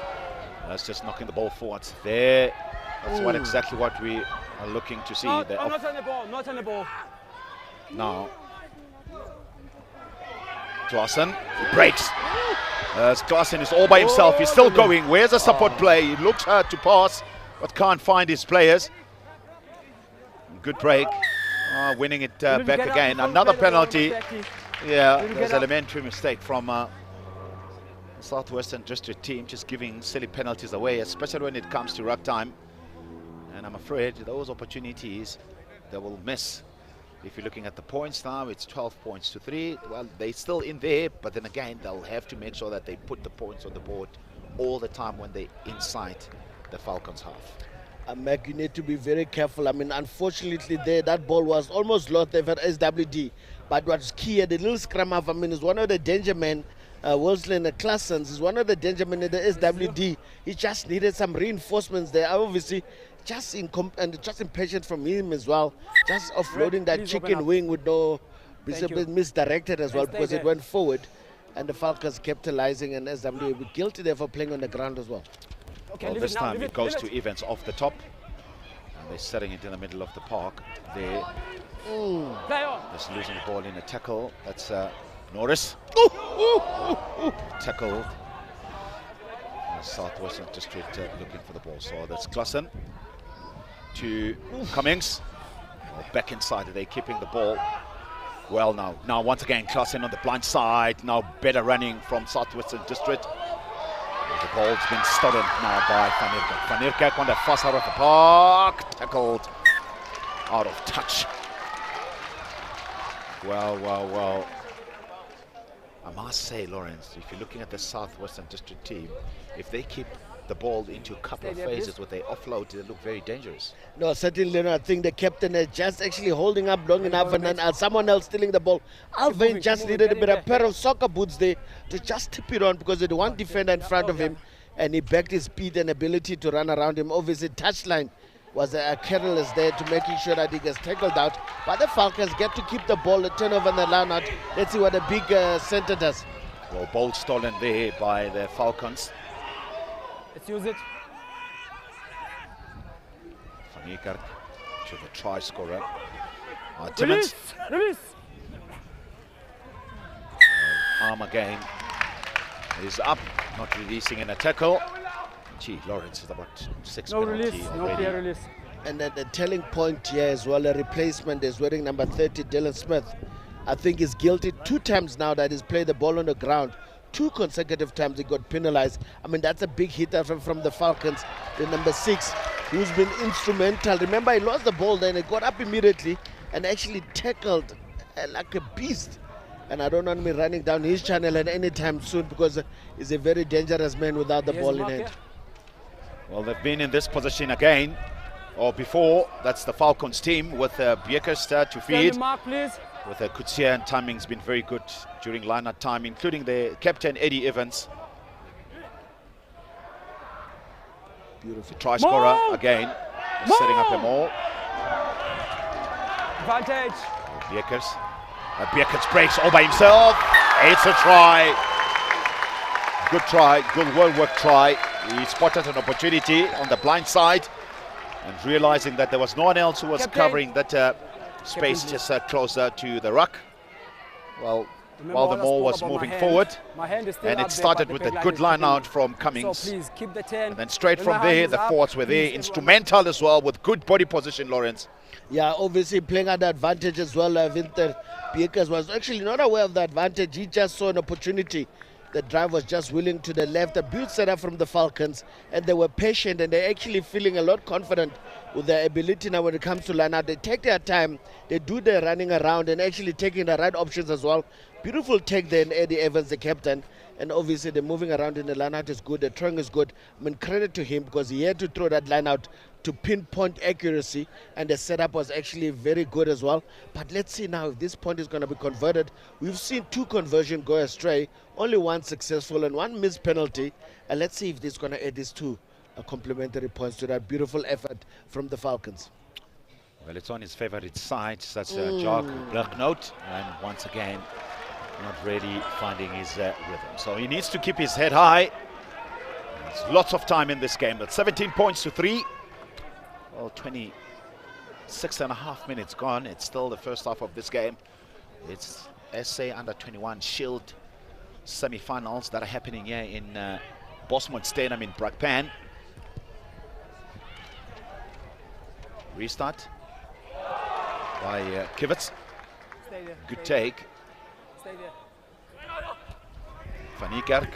That's just knocking the ball forward. There, that's exactly what we are looking to see. Not on the ball, not on the ball. Now, Klassen, he breaks. As Klassen is all by himself, he's still going. Where's the support play? He looks hard to pass, but can't find his players. Good break. Winning it back again. Another penalty. Yeah, there's an elementary mistake from Southwestern District team, just giving silly penalties away, especially when it comes to ruck time. And I'm afraid those opportunities they will miss. If you're looking at the points now, it's 12 points to 3. Well, they're still in there, but then again, they'll have to make sure that they put the points on the board all the time when they're inside the Falcons' half. Mac, you need to be very careful. I mean, unfortunately, there that ball was almost lost there for SWD. But what's key at the little scrum half, I mean, is one of the danger men, Wolfsland Klassens, is one of the danger men in the SWD. He just needed some reinforcements there. Obviously, just impatient from him as well. Just offloading that chicken wing with no misdirected as well, because it went forward. And the Falcons capitalizing, and SWD were guilty there for playing on the ground as well. Okay, well, this time it goes to Evans off the top. And they're setting it in the middle of the park. They're just losing the ball in a tackle. That's Norris. Tackled. Southwestern District looking for the ball. So that's Klassen to Cummings. Well, back inside, they're keeping the ball. Well, now once again, Klassen on the blind side. Now better running from Southwestern District. The ball's been stolen now by Van Niekerk. Van Niekerk on the far side of the park. Tackled out of touch. Well. I must say, Lawrence, if you're looking at the Southwestern District team, if they keep the ball into a couple of phases with their offload, they look very dangerous. No, certainly not. I think the captain is just actually holding up long enough, and then someone else stealing the ball. Alvain just needed a bit of pair of soccer boots there to just tip it on, because there's one defender in front of him, and he backed his speed and ability to run around him. Obviously, touchline was careless there to making sure that he gets tackled out. But the Falcons get to keep the ball, the turnover and the line out. Let's see what the big center does. Well, ball stolen there by the Falcons. Let's use it. Van Niekerk to the try scorer. Timmins. Release. Arm again. Is up, not releasing in a tackle. Gee, Lawrence is about 6 No penalty release, already. no clear release. And then the telling point here as well, a replacement is wearing number 30, Dylan Smith. I think he's guilty 2 times now that he's played the ball on the ground. 2 consecutive times he got penalized. I mean, that's a big hitter from the Falcons. The number 6, who's been instrumental. Remember, he lost the ball, then he got up immediately and actually tackled like a beast. And I don't want me running down his channel at any time soon, because he's a very dangerous man without the ball in hand. Well, they've been in this position again, or before. That's the Falcons team with Biekers to feed. Mark, please. With Kutsia, and timing's been very good during line-out time, including the captain Eddie Evans. Beautiful. Try scorer again, setting up a maul. Advantage. Biekers. Biekers breaks all by himself. It's a try. Good try, good well-worked try. He spotted an opportunity on the blind side, and realizing that there was no one else who was covering that space just closer to the ruck. Well, Remember while the what I ball spoke was about my moving hand? forward. My hand is still And up it there, started but with the a back good is line keeping out me. from Cummings. So please keep the 10. And then straight When from my hand there, is the up, forwards were there, please, everyone. instrumental as well with good body position, Lawrence. Yeah, obviously playing at the advantage as well. Winter Piekers was actually not aware of the advantage. He just saw an opportunity. The drive was just willing to the left. A beaut set up from the Falcons, and they were patient, and they're actually feeling a lot confident with their ability now when it comes to line out. They take their time, they do their running around, and actually taking the right options as well. Beautiful take there in Eddie Evans, the captain. And obviously the moving around in the line out is good, the throwing is good. I mean, credit to him because he had to throw that line out to pinpoint accuracy, and the setup was actually very good as well. But let's see now if this point is going to be converted. We've seen 2 conversions go astray, only 1 successful and 1 missed penalty. And let's see if this is going to add these 2 complementary points to that beautiful effort from the Falcons. Well, it's on his favorite side, such a jog black note, and once again, not really finding his rhythm. So he needs to keep his head high. There's lots of time in this game, but 17 points to 3. Well, 26.5 minutes gone. It's still the first half of this game. It's SA Under-21 Shield semi-finals that are happening here in BOSMAN Stadium in BRAKPAN. Restart by Kivitz. Good take. Van Niekerk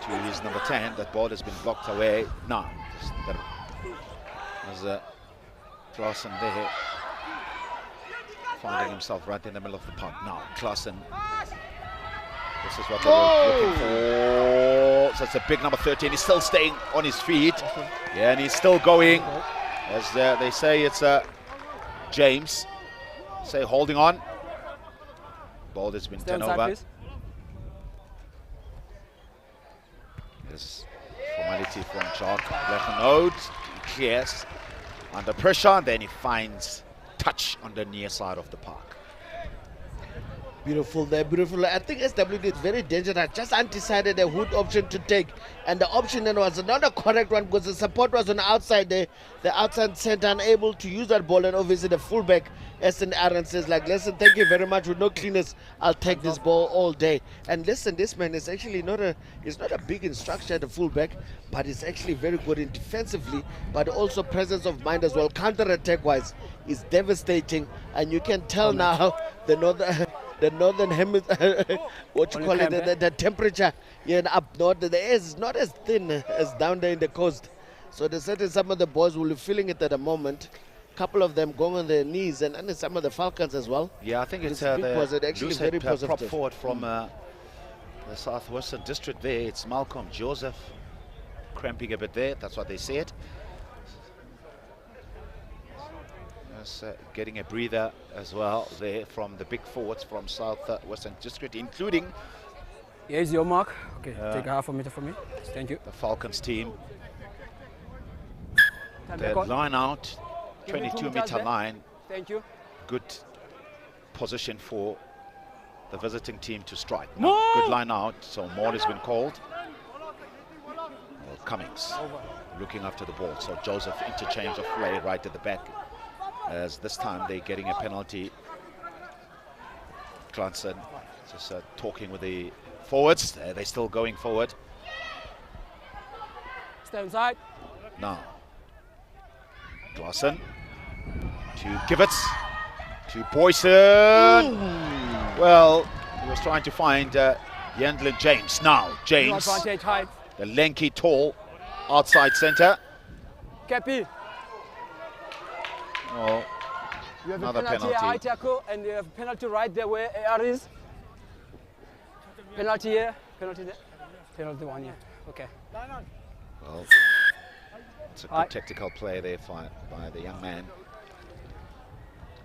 to his number 10. That ball has been blocked away. Now, there's Klaassen there, finding himself right in the middle of the park. Now, Klaassen. This is what they were looking for. So it's a big number 13. He's still staying on his feet. Yeah, and he's still going. As they say, it's James. Say holding on. Ball has been turned over. This formality from Jock. Lechenode. He clears under pressure, and then he finds touch on the near side of the park. Beautiful there, beautiful. I think SWD is very dangerous. I just undecided a hood option to take, and the option then was not a correct one because the support was on the outside there. The outside center unable to use that ball, and obviously the fullback, Aston Aaron, says like, listen, thank you very much. With no cleaners, I'll take this ball all day. And listen, this man is actually not a big in structure, the fullback, but he's actually very good in defensively, but also presence of mind as well. Counter-attack wise is devastating, and you can tell now the northern hemisphere, what you call it, the temperature here in up north, the air is not as thin as down there in the coast. So there's certain some of the boys will be feeling it at the moment. Couple of them going on their knees, and some of the Falcons as well. Yeah, I think it's actually very positive. Prop forward from the Southwestern District there. It's Malcolm Joseph cramping a bit there. That's what they said. Getting a breather as well there from the big forwards from Southwestern District, including Here's your mark. Okay, take a half a meter from me. Thank you. the Falcons team. Time The back on. line out, Give me 2 meters 22-meter there. line. Thank you. Good position for the visiting team to strike. Now, good line out, so more has been called. Cummings looking after the ball, so Joseph interchange of play right at the back, as this time they're getting a penalty. Klaassen just talking with the forwards. They're still going forward. Stay inside. Now, Klaassen to Kivitz to Boyson. Well, he was trying to find Yandlin James. Now, New James, advantage, high. the lanky, tall, outside centre. Cappy. Oh, You have another a penalty, penalty. high tackle, and you have a penalty right there where AR is. Penalty here, penalty there. Penalty 1 here. Okay. Well, it's a Aye. good tactical play there by the young man.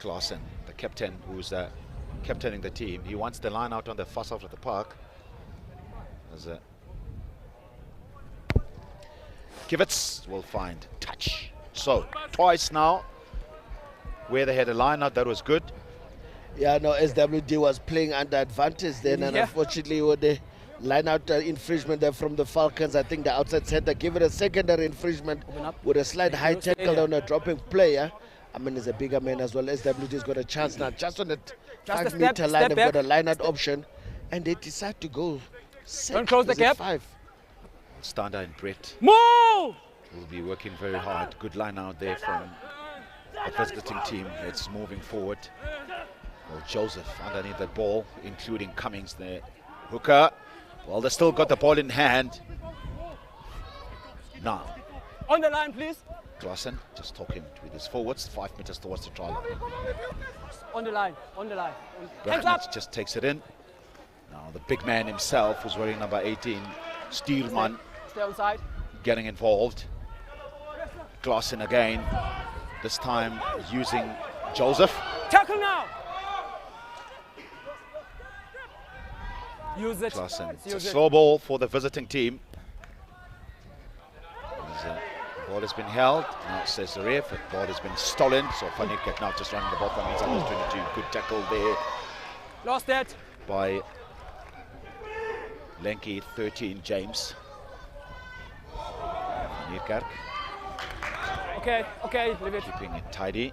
Klaassen, the captain, who's captaining the team. He wants the line out on the far side of the park. As Kivitz will find touch. So, twice now, where they had a line out, that was good. Yeah, no, SWD was playing under advantage then, and Yeah. unfortunately with the line out infringement there from the Falcons, I think the outside center gave it a secondary infringement Open up. with a slight high Stay tackle there. on a dropping player. I mean, he's a bigger man as well. SWD's got a chance now, just on the Just a 5 meter step line. They've back. got a line-out option, and they decide to go. Don't close the gap. 5. Stander and Brett Move! will be working very hard. Good line out there from the visiting team. It's moving forward. Well, Joseph underneath the ball, including Cummings there. Hooker. Well, they still got the ball in hand. Now, On the line, please. Klassen just talking with his forwards, 5 meters towards the try line. On the line. On the line. Hands Brakpan up. just takes it in. Now the big man himself, who's wearing number 18, Steelman, Stay on side. getting involved. Klassen again, this time using Joseph. Tackle now. Use it. Klassen, it's a Use it. slow ball for the visiting team. The ball has been held. Now says the ref, the ball has been stolen. So Vanek now just running the ball from inside the 22. Good tackle there Lost that. by Lenky 13 James. Nierkerk Okay, okay, leave it. keeping it tidy.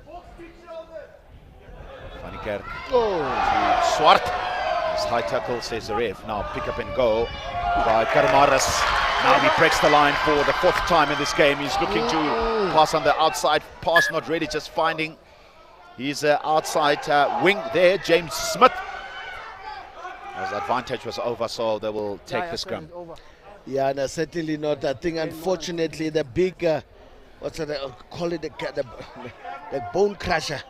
Vanek Oh, Swart. His high tackle says the ref. Now pick up and go by Karamaras. Now he breaks the line for the 4th time in this game. He's looking to pass on the outside. Pass not really, just finding his outside wing there, James Smith. As advantage was over, so they will take the scrum. it's over. yeah, no, certainly not. I think, unfortunately, the big, what's it, call it, the bone crusher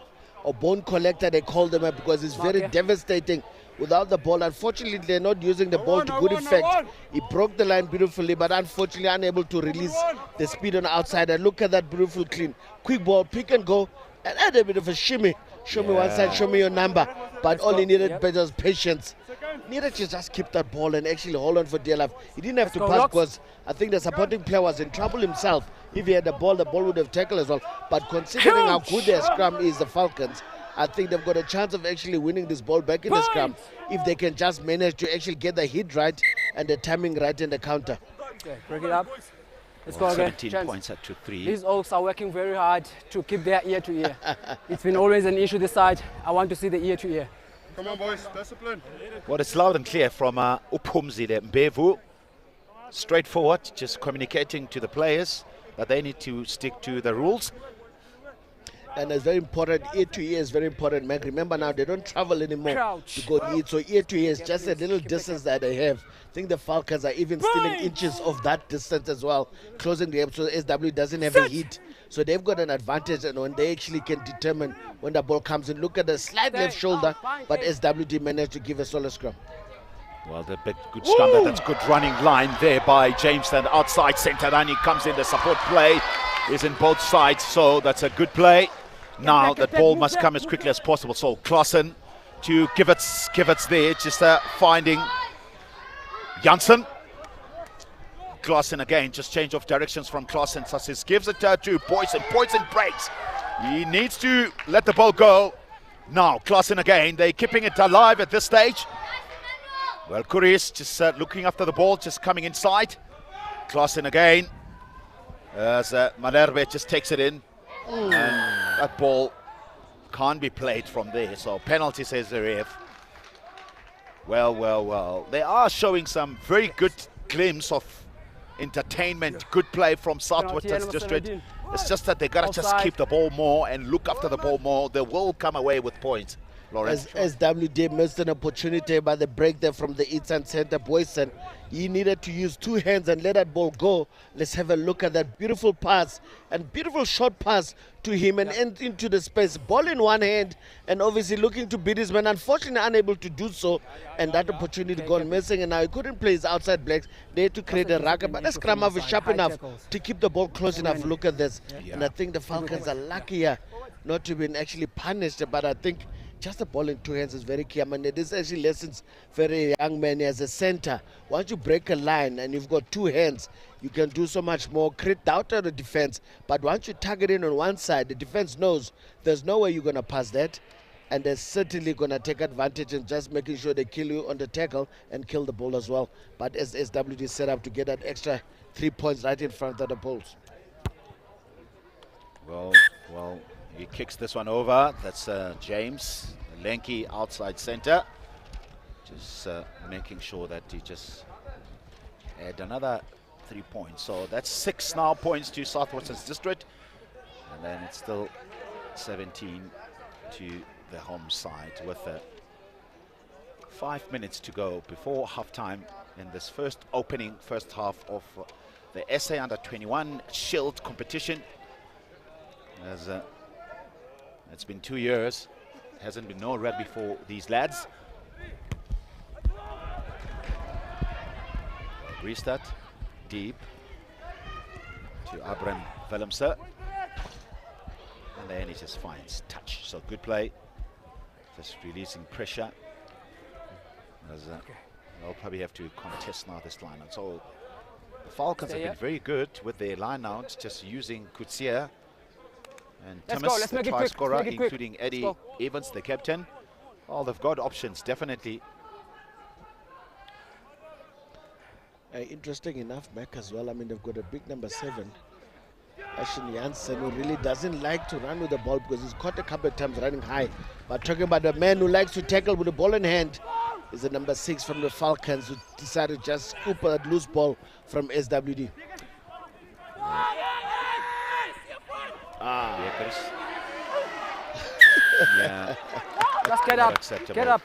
or bone collector, they call them, because it's very Valke. devastating without the ball. Unfortunately, they're not using the ball to good effect. He broke the line beautifully, but unfortunately unable to release the speed on the outside. And look at that beautiful clean. Quick ball, pick and go, and add a bit of a shimmy. Show me one side, show me your number. But all he needed was patience. Needed to just keep that ball and actually hold on for dear life. He didn't have to go, pass Locks. because I think the supporting player was in trouble himself. If he had the ball would have tackled as well. But considering how good their scrum is, the Falcons, I think they've got a chance of actually winning this ball back in the scrum if they can just manage to actually get the hit right and the timing right in the counter. Okay, break it up. Let's Well, go again. 17 Chance. points at 2-3. These Oaks are working very hard to keep their ear to ear. It's been always an issue this side. I want to see the ear to ear. Come on, boys, discipline. Well, it's loud and clear from Upumzi there, Mbevu. Straightforward, just communicating to the players that they need to stick to the rules. And it's very important, ear to ear is very important, Mac. Remember now, they don't travel anymore Crouch. to go eat. So ear to ear is just a little distance that they have. I think the Falcons are even stealing inches of that distance as well, closing the gap so SW doesn't have a hit. So they've got an advantage, and when they actually can determine when the ball comes in. Look at the slight left shoulder, but SWD managed to give a solid scrum. Well, the big good scrum, that's good running line there by James. Then outside Centerani comes in, the support play is in both sides, so that's a good play. Now that ball must come as quickly as possible. So Klassen to Kivets there, just finding Janssen. Klassen again, just change of directions from Klassen. Sassis gives it to Poison. Poison breaks. He needs to let the ball go. Now Klassen again, they're keeping it alive at this stage. Well, Kuris just looking after the ball, just coming inside. Klassen again, as Malerbe just takes it in. And that ball can't be played from there, so penalty, says the ref. Well. They are showing some very good glimpse of entertainment, good play from Southwestern District. It's just that they gotta just keep the ball more and look after the ball more. They will come away with points. Lawrence. As SWD missed an opportunity by the break there from the eastern center, Boyson. He needed to use two hands and let that ball go. Let's have a look at that beautiful pass and beautiful short pass to him and into the space. Ball in one hand and obviously looking to beat his man. Unfortunately unable to do so, and that opportunity gone missing, and now he couldn't play his outside blacks. They had to create a racket, but the scrum is sharp enough to keep the ball close enough. Look at this. And I think the Falcons are luckier not to be actually punished, but I think just the ball in two hands is very key. I mean, this actually lessons very young men as a center. Once you break a line and you've got two hands, you can do so much more. Create doubt on the defense. But once you target in on one side, the defense knows there's no way you're going to pass that. And they're certainly going to take advantage and just making sure they kill you on the tackle and kill the ball as well. But as SWD is set up to get that extra 3 points right in front of the Bulls. Well, He kicks this one over. That's James, lanky outside center. Just making sure that he just add another 3 points. So that's 6 now points to Southwestern's district. And then it's still 17 to the home side with 5 minutes to go before halftime in this first half of the SA Under-21 Shield competition. As it's been 2 years, hasn't been no rugby for these lads. Restart deep to Abram Willemse, and then he just finds touch. So good play, just releasing pressure. As they'll probably have to contest now this line. And so the Falcons have been very good with their line out, just using Kutsia and Thomas, the try scorer, including Eddie Evans, the captain. Oh, they've got options, definitely. Interesting enough, Mac, as well. I mean, they've got a big number 7, Ashen Janssen, who really doesn't like to run with the ball because he's caught a couple of times running high. But talking about the man who likes to tackle with the ball in hand is the number 6 from the Falcons, who decided to just scoop that loose ball from SWD. Yeah. Just get up. Get up.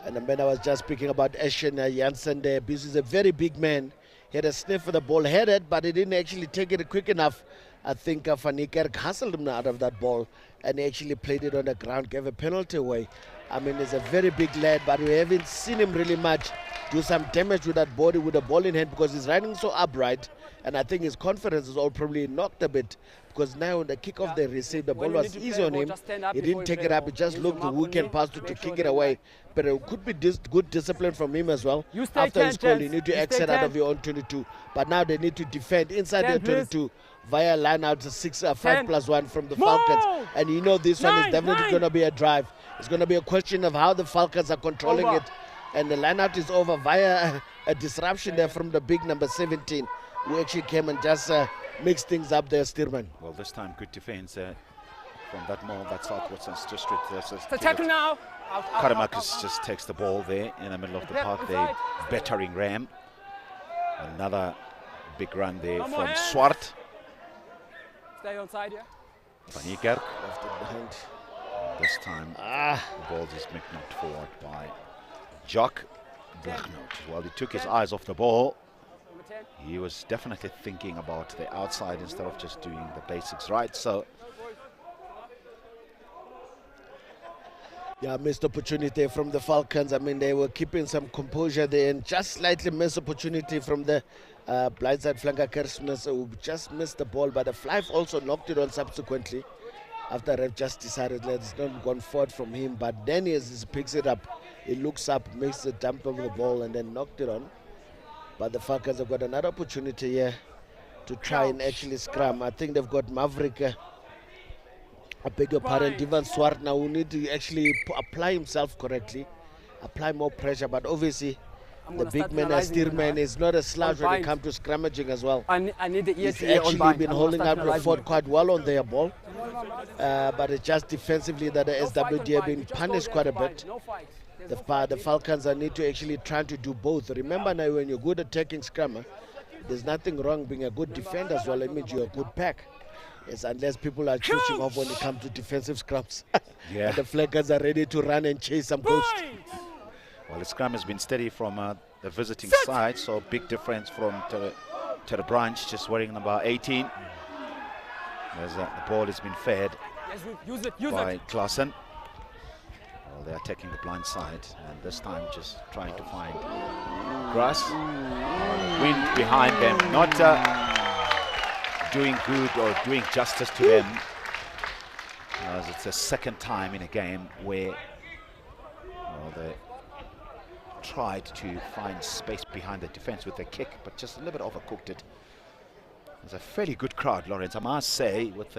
And the man I was just speaking about, Ashen Janssen there, because he's a very big man. He had a sniff for the ball, headed, but he didn't actually take it quick enough. I think Van Niekerk hustled him out of that ball, and he actually played it on the ground, gave a penalty away. I mean, he's a very big lad, but we haven't seen him really much do some damage with that body with the ball in hand because he's riding so upright, and I think his confidence is all probably knocked a bit because now when the kickoff they received, the ball was easy on him. He didn't take it up, he just looked who can pass to kick it away. But it could be good discipline from him as well. After his goal, you need to exit out of your own 22. But now they need to defend inside their 22 via line out 5+1 from the Falcons. And you know this one is definitely going to be a drive. It's going to be a question of how the Falcons are controlling it. And the line out is over via a disruption there from the big number 17, who actually came and just mixed things up there, Stearman. Well, this time good defense from that mall, that Southwestern's district. The tackle now. Karamakis just takes the ball there in the middle of the park. They battering ram. Another big run there from Swart. Stay on side, yeah. Van Niekerk. Left it behind. This time the ball is knocked forward by Jock Blachnout. While he took his eyes off the ball, he was definitely thinking about the outside instead of just doing the basics right. So yeah, missed opportunity from the Falcons. I mean, they were keeping some composure there and just slightly missed opportunity from the blindside flanker Kersnes, who just missed the ball, but the Flyff also knocked it on subsequently after Ref just decided let's not gone forward from him. But then as he picks it up, he looks up, makes the dump of the ball and then knocked it on. But the Falcons have got another opportunity here to try and actually scrum. I think they've got Maverick, I beg your pardon, Divan Swart now, who need to actually apply himself correctly, apply more pressure. But obviously, the big man, Stearman, is not a slouch when it comes to scrummaging as well. I need the ear He's to ear actually on been holding up the fort quite well on their ball. But it's just defensively that the SWD have been punished quite a bit. The Falcons need to actually try to do both. Remember now, when you're good at taking scrummer, there's nothing wrong being a good defender as well. It means you're a good pack. Yes, unless people are switching off when it comes to defensive scrums. Yeah. And the Flaggers are ready to run and chase some ghosts. Well, the scrum has been steady from the visiting side, so big difference from to the branch, just wearing number 18. As the ball has been fed by Klassen. Well, they are taking the blind side, and this time just trying to find grass. Wind behind them, not doing good or doing justice to them, as it's the second time in a game where they tried to find space behind the defense with the kick, but just a little bit overcooked it. It's a fairly good crowd, Lawrence, I must say, with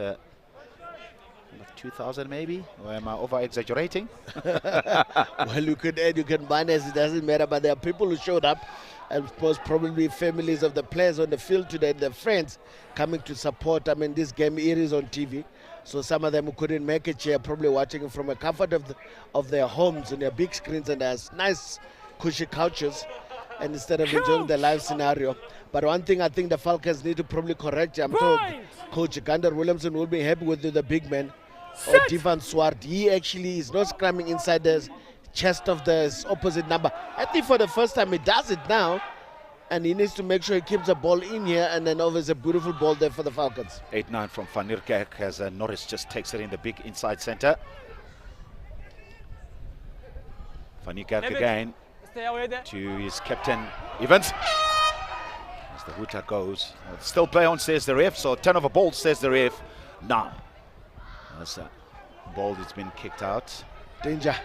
2,000 maybe, or am I over-exaggerating? Well, you can add, you can minus, it doesn't matter, but there are people who showed up, and of course probably families of the players on the field today, their friends coming to support. I mean, this game, it is on TV, So some of them who couldn't make it here probably watching it from a comfort of their homes and their big screens and their nice cushy couches, and instead of enjoying the live scenario. But one thing I think the Falcons need to probably correct, I'm told Coach Gander Williamson will be happy with the big man, or Divan Swart. He actually is not scrumming inside the chest of the opposite number. I think for the first time he does it now, and he needs to make sure he keeps the ball in here, and then obviously a beautiful ball there for the Falcons. 8-9 from Van Nierkerk as Norris just takes it in the big inside center. Van Nierkerk again to his captain Evans. As the hooter goes, still play on, says the ref, so turnover ball, says the ref. Now, as the ball has been kicked out. Danger.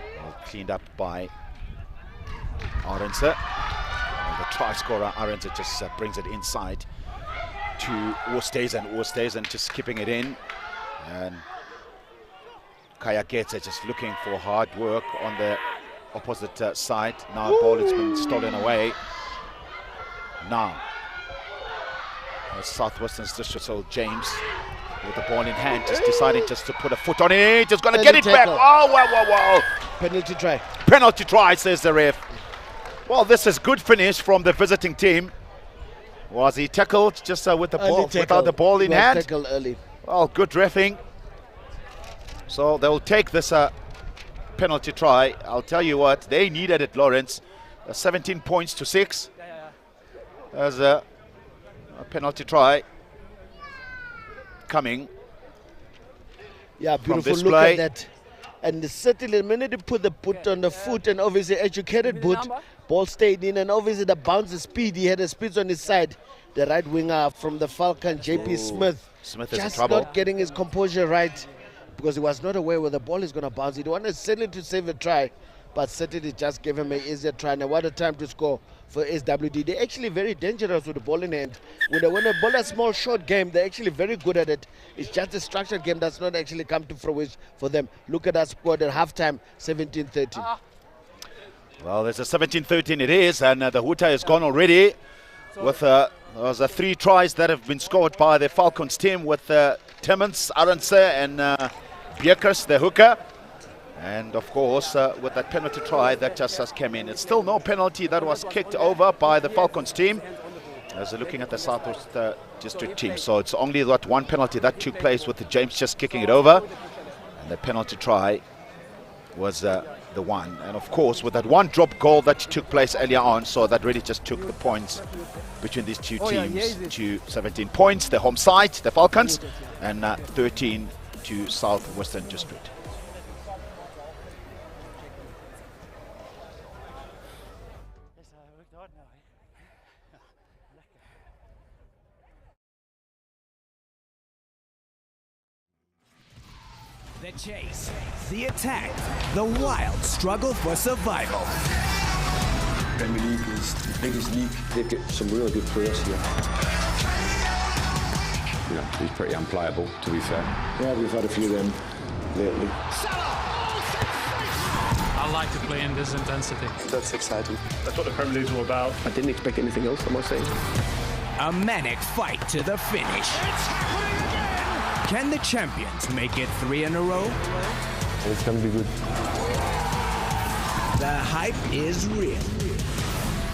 Cleaned up by Arendse. The try scorer Arendse just brings it inside to Oosthuizen just keeping it in. And Kaya Getse just looking for hard work on the opposite side. Now the ball has been stolen away. Now, Southwestern's District James with the ball in hand, just deciding just to put a foot on it. Just going to get it back. Oh, wow. Penalty try. Penalty try, says the ref. Well, this is good finish from the visiting team. Was he tackled just with the ball, without the ball in hand? Tackled early. Well, good reffing. So they'll take this penalty try. I'll tell you what, they needed it, Lawrence. 17 points to 6 as a penalty try coming. Yeah, beautiful this look play. at that. And certainly the minute you put the boot on the foot, and obviously educated boot, ball stayed in, and obviously the bounce is speed. He had a speed on his side. The right winger from the Falcon, JP Smith is in just trouble. not getting his composure right, because he was not aware where the ball is going to bounce. He wanted certainly to save a try, but certainly just gave him an easier try. And what a time to score for SWD. They're actually very dangerous with the ball in hand. When they ball a small, short game, they're actually very good at it. It's just a structured game that's not actually come to fruition for them. Look at that squad at halftime, 17-13. Well, there's a 17-13 it is, and the hooter is gone already. With there's 3 tries that have been scored by the Falcons team with Timmins, Arendse, and Bierkers, the hooker. And of course, with that penalty try that just came in. It's still no penalty that was kicked over by the Falcons team, as they're looking at the Southwest District team. So it's only that one penalty that took place with the James just kicking it over. And the penalty try was the one. And of course, with that one drop goal that took place earlier on, so that really just took the points between these two teams to 17 points. The home side, the Falcons, and 13 to Southwestern District. The chase, the attack, the wild struggle for survival. Premier League is the biggest league. They've got some really good players here. You know, he's pretty unplayable, to be fair. Yeah, we've had a few of them lately. I like to play in this intensity. That's exciting. That's what the Premier League's all about. I didn't expect anything else, I must say. A manic fight to the finish. Can the champions make it 3 in a row? It's going to be good. The hype is real.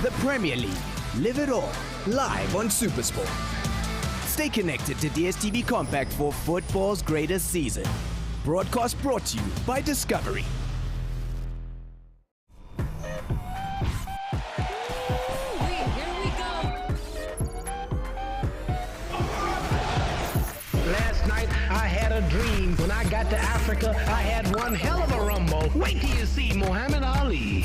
The Premier League. Live it all. Live on SuperSport. Stay connected to DSTV Compact for football's greatest season. Broadcast brought to you by Discovery. When I got to Africa, I had one hell of a rumble. Wait till you see Muhammad Ali.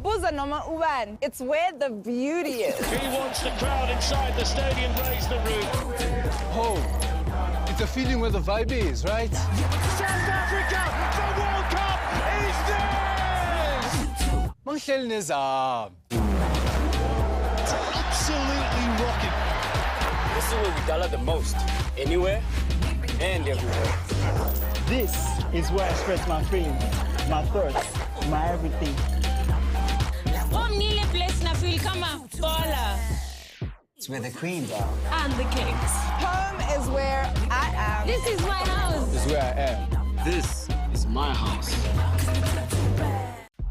Buza Noma Uwan, it's where the beauty is. He wants the crowd inside the stadium raise the roof. Home. It's a feeling where the vibe is, right? South Africa, the World Cup is theirs! Manghel Nizam. It's absolutely rocking. This is where we gala the most. Anywhere and everywhere. This is where I express my feelings, my thoughts, my everything. It's where the queens are. And the kings. Home is where I am. This is my house. This is where I am. This is my house.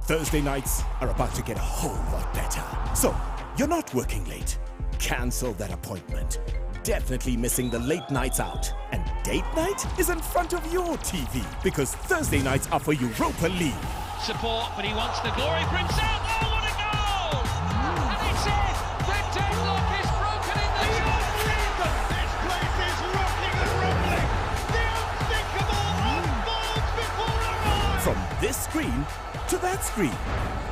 Thursday nights are about to get a whole lot better. So, you're not working late. Cancel that appointment. Definitely missing the late nights out. And date night is in front of your TV because Thursday nights are for Europa League. Support, but he wants the glory for himself. Oh, what a goal! And it's it! The deadlock is broken in the The this place is rocking and rumbling. The unthinkable unfolds before our eyes. From this screen to that screen.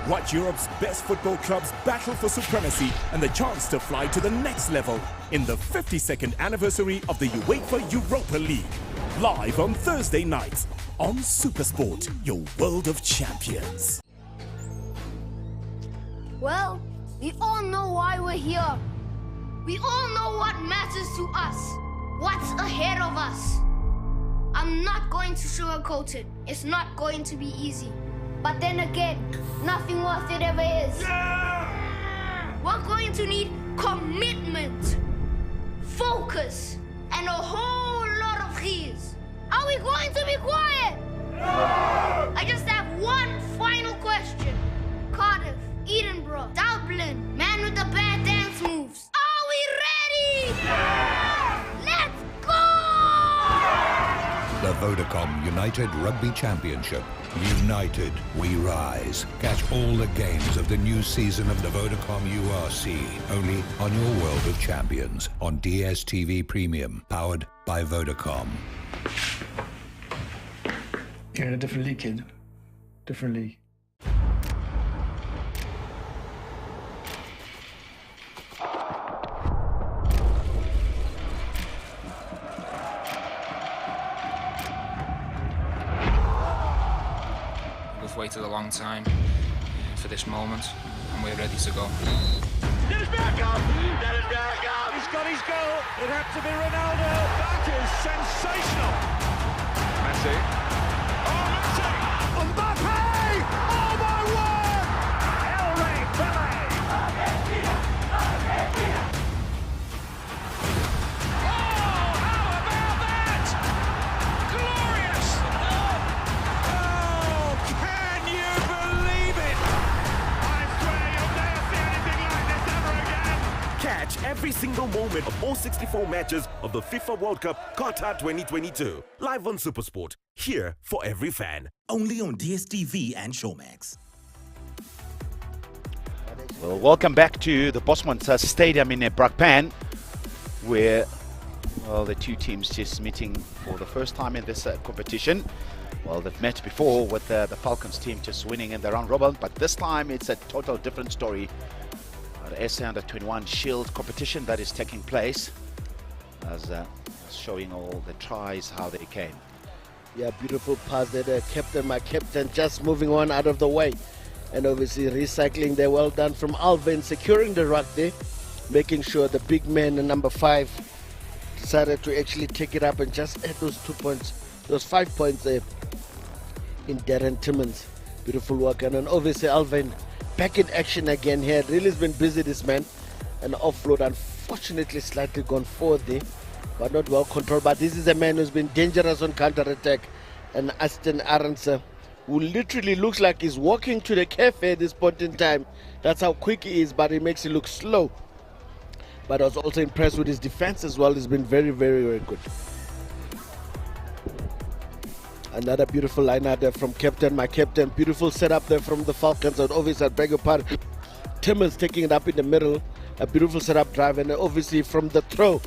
Watch Europe's best football clubs battle for supremacy and the chance to fly to the next level in the 52nd anniversary of the UEFA Europa League. Live on Thursday nights on Supersport, your world of champions. Well, we all know why we're here. We all know what matters to us. What's ahead of us. I'm not going to sugarcoat it. It's not going to be easy. But then again, nothing worth it ever is. We're going to need commitment, focus, and a whole lot of keys. Are we going to be quiet? I just have one final question. Cardiff, Edinburgh, Dublin, man with the bad dance moves. Are we ready? Let's go! The Vodacom United Rugby Championship. United we rise. Catch all the games of the new season of the Vodacom URC only on your World of Champions on DSTV Premium, powered by Vodacom. You're in a different league, kid. Different league. We've waited a long time for this moment, and we're ready to go. Dennis Bergkamp! Dennis Bergkamp! He's got his goal. It had to be Ronaldo. That is sensational. Messi. Oh, Messi! Mbappe! Oh, my word! El Rey Pele! Argentina! Argentina! Oh, how about that? Glorious! Oh, can you believe it? I swear you'll never see anything like this ever again. Catch every single moment of all 64 matches of the FIFA World Cup Qatar 2022. Live on Supersport. Here for every fan. Only on DSTV and Showmax. Well, welcome back to the BOSMAN Stadium in BRAKPAN, where the two teams just meeting for the first time in this competition. Well, they've met before with the Falcons team just winning in the round robin, but this time it's a total different story. The SA Under-21 Shield competition that is taking place, as showing all the tries, how they came. Yeah, beautiful pass there, my captain, just moving on out of the way. And obviously recycling there, well done from Alvin, securing the ruck there, making sure the big man, the number 5, decided to actually take it up and just add those 2 points, those 5 points there in Darren Timmins. Beautiful work. And then obviously Alvin back in action again here. Really has been busy, this man. An offload, unfortunately slightly gone forward there, but not well controlled. But this is a man who's been dangerous on counter-attack. And Aston Aronson, who literally looks like he's walking to the cafe at this point in time. That's how quick he is, but he makes it look slow. But I was also impressed with his defense as well. He's been very, very, very good. Another beautiful line out there from captain, my captain. Beautiful setup there from the Falcons. And obviously, I beg your pardon, Timmins taking it up in the middle. A beautiful setup drive. And obviously from the throw,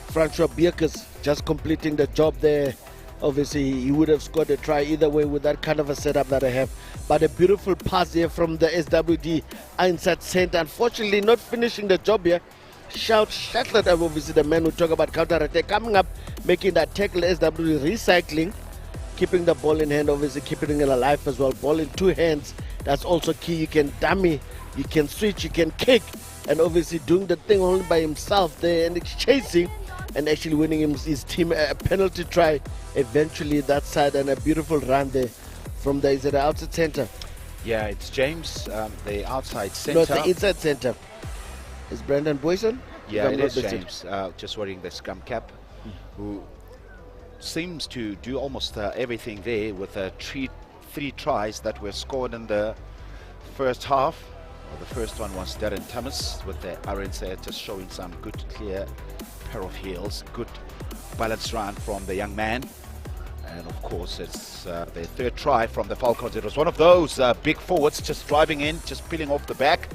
Francois Bierkes just completing the job there. Obviously, he would have scored a try either way with that kind of a setup that I have. But a beautiful pass here from the SWD inside center. Unfortunately, not finishing the job here. Shattered, obviously, the man who talk about counter-attack, coming up, making that tackle. SWD recycling, keeping the ball in hand, obviously keeping it alive as well. Ball in 2 hands, that's also key. You can dummy, you can switch, you can kick. And obviously doing the thing only by himself there and chasing and actually winning his team a penalty try eventually that side. And a beautiful run there from the, is it the outside center? Yeah, it's James, the outside center. No, the inside center. Is Brandon Boyson? Yeah, it is James, just wearing the scrum cap, who seems to do almost everything there with three tries that were scored in the first half. Well, the first one was Darren Thomas with the RNC, just showing some good clear pair of heels, good balanced run from the young man. And of course it's the third try from the Falcons. It was one of those big forwards just driving in, just peeling off the back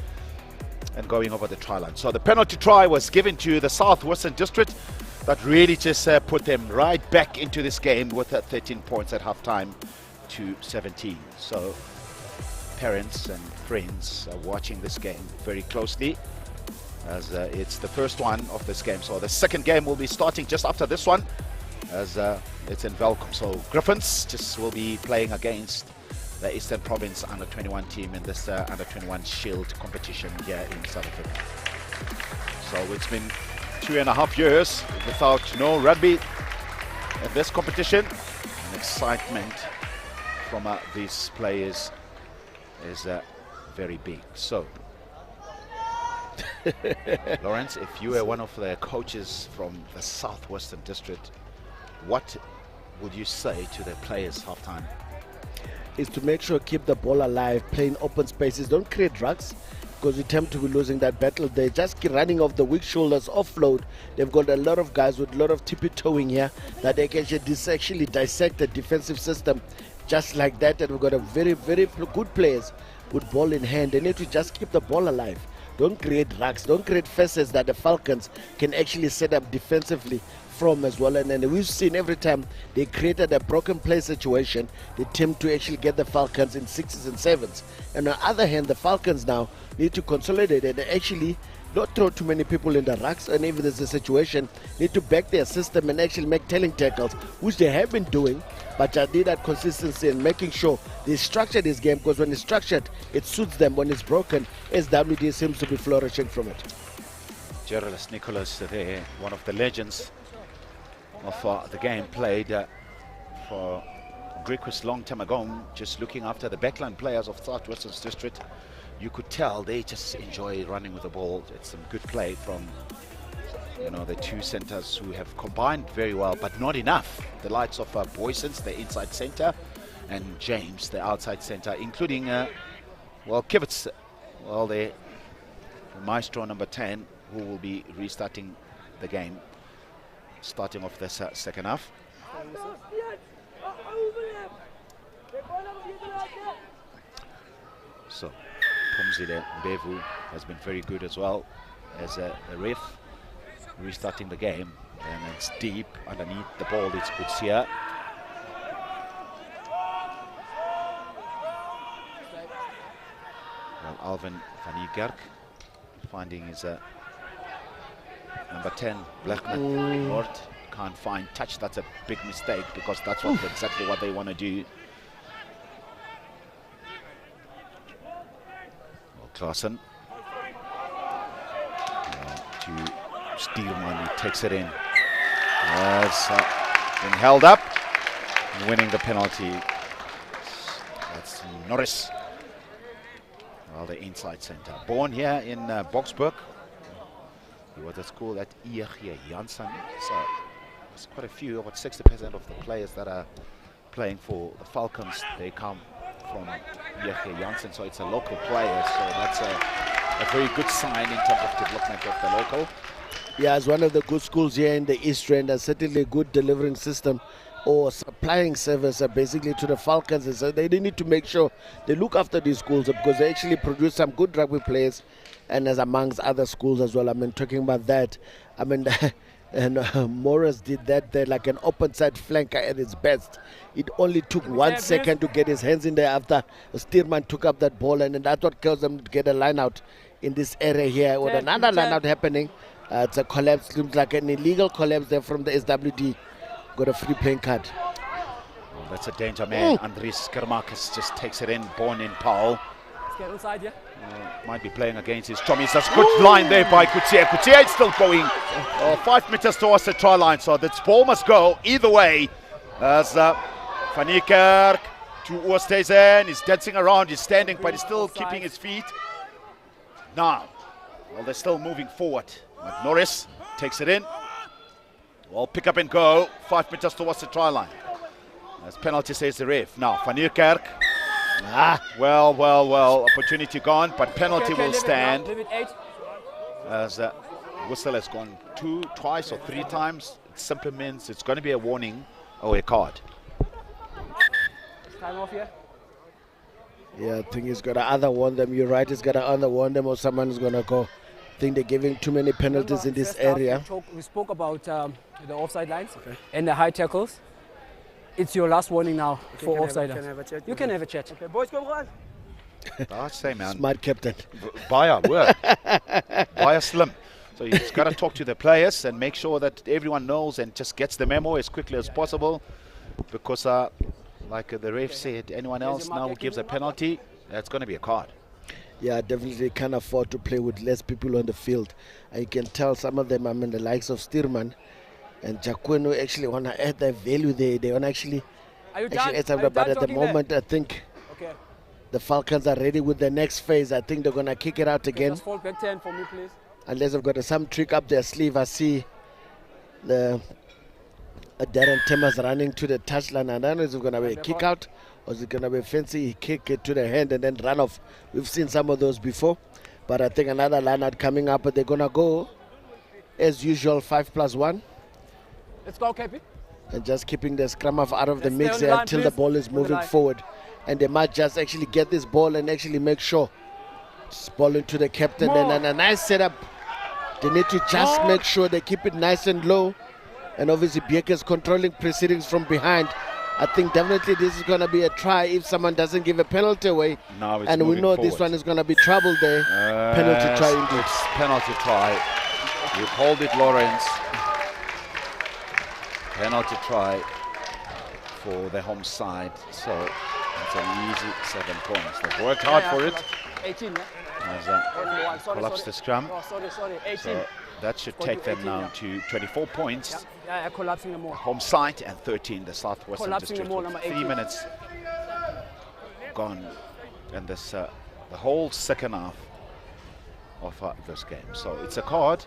and going over the try line. So the penalty try was given to the Southwestern District. That really just put them right back into this game with 13 points at halftime to 17. So parents and friends are watching this game very closely, as it's the first one of this game. So the second game will be starting just after this one, as it's in Valke. So Griffins just will be playing against the Eastern Province Under-21 team in this Under-21 Shield competition here in South Africa. So it's been 2.5 years without no rugby in this competition. And excitement from these players is very big. So Lawrence, if you were one of the coaches from the Southwestern District, what would you say to the players halftime? Is to make sure keep the ball alive, play in open spaces, don't create rucks, because you tend to be losing that battle. They just keep running off the weak shoulders, offload. They've got a lot of guys with a lot of tippy-toeing here that they can actually dissect the defensive system just like that. And we've got a very, very good players with ball in hand. They need to just keep the ball alive. Don't create rucks, don't create facets that the Falcons can actually set up defensively from as well. And then we've seen every time they created a broken play situation, they attempt to actually get the Falcons in 6s and 7s. And on the other hand, the Falcons now need to consolidate and actually not throw too many people in the rucks, and if there's a situation, need to back their system and actually make telling tackles, which they have been doing, but I need that consistency and making sure they structure this game, because when it's structured, it suits them. When it's broken, SWD seems to be flourishing from it. Geraldus Nicholas there, one of the legends of the game, played for Griquas long time ago, just looking after the backline players of Southwestern District. You could tell they just enjoy running with the ball. It's some good play from, you know, the two centers who have combined very well, but not enough. The likes of Boysons, the inside center, and James, the outside center, including, well, Kivitz, well, the maestro number 10, who will be restarting the game, starting off this second half. So Pumzile Mbevu has been very good as well as a ref, restarting the game, and it's deep underneath the ball. It's good here. Well, Alvin van Niekerk finding his number 10, Blackman North, can't find touch. That's a big mistake, because that's what exactly what they want to do. Klassen to Steelman, he takes it in. Has been held up, winning the penalty. That's Norris, well, the inside center. Born here in Boksburg. He was at school at IEG Janssen. So there's quite a few, about 60% of the players that are playing for the Falcons, they come from IEG Janssen, so it's a local player. So that's a very good sign in terms of development of the local. Yeah, it's one of the good schools here in the East Rand, and certainly a good delivering system or supplying service basically to the Falcons. And so they need to make sure they look after these schools, because they actually produce some good rugby players, and as amongst other schools as well. I mean, talking about that, I mean, and Morris did that there like an open side flanker at its best. It only took 1 second to get his hands in there after Steerman took up that ball, and that's what caused them to get a line out in this area here. With another line out happening, it's a collapse, seems like an illegal collapse there from the SWD. Got a free playing card. Oh, that's a danger man. Andries Kermakis just takes it in, born in Paul. Let's get inside, yeah. Might be playing against his Tommies. That's good line there by Kutia. Kutia is still going 5 meters towards the try line, so this ball must go either way. As Van Niekerk to Oosthuizen, he's dancing around, he's standing, but he's still keeping his feet. Now, Well, they're still moving forward. But Norris takes it in. Well, pick up and go. 5 meters towards the try line. As penalty says the ref. Now, Van Niekerk. Well. Opportunity gone, but penalty will stand. As whistle has gone twice or 3 times. It simply means it's going to be a warning or a card. Time off here. Yeah, I think he's got to either warn them. You're right, he's got to either warn them or someone's going to go. I think they're giving too many penalties in this area. We spoke about the offside lines and the high tackles. It's your last warning now for offside. You can have a chat. Okay, boys, come on. I'd say, man. Smart captain. Buyer, Buyer slim. So he's got to talk to the players and make sure that everyone knows and just gets the memo as quickly as possible. Because, like the ref said, anyone else now who gives a penalty, that's going to be a card. Yeah, definitely can't afford to play with less people on the field. And you can tell some of them, I mean, the likes of Stearman and Jaqueno actually want to add their value there. They want to actually add something. But at the moment, I think the Falcons are ready with the next phase. I think they're going to kick it out again. Just fall back 10 for me, please. Unless they've got some trick up their sleeve. I see the Darren Timmers running to the touchline. I don't know if it's going to be a kick out or is it going to be a fancy kick it to the hand and then run off. We've seen some of those before. But I think another line out coming up. But they're going to go, as usual, 5+1. Let's go, KP. And just keeping the scrum off out of the mix there until the ball is moving forward. And they might just actually get this ball and actually make sure it's ball into the captain. And a nice setup. They need to just make sure they keep it nice and low. And obviously Bierke's controlling proceedings from behind. I think definitely this is going to be a try if someone doesn't give a penalty away. No, and we know this one is going to be trouble there. Penalty try indeed. It's penalty try. You called it, Lawrence. Penalty try for the home side. So it's an easy 7 points. They've worked hard for it. 18, As collapse the scrum. Oh, sorry, 18. So that should take them now to 24 points. Yeah, collapsing the more. Home side and 13 the Southwestern Collapsing District. the more, 3 minutes gone, and this the whole second half of this game. So it's a card.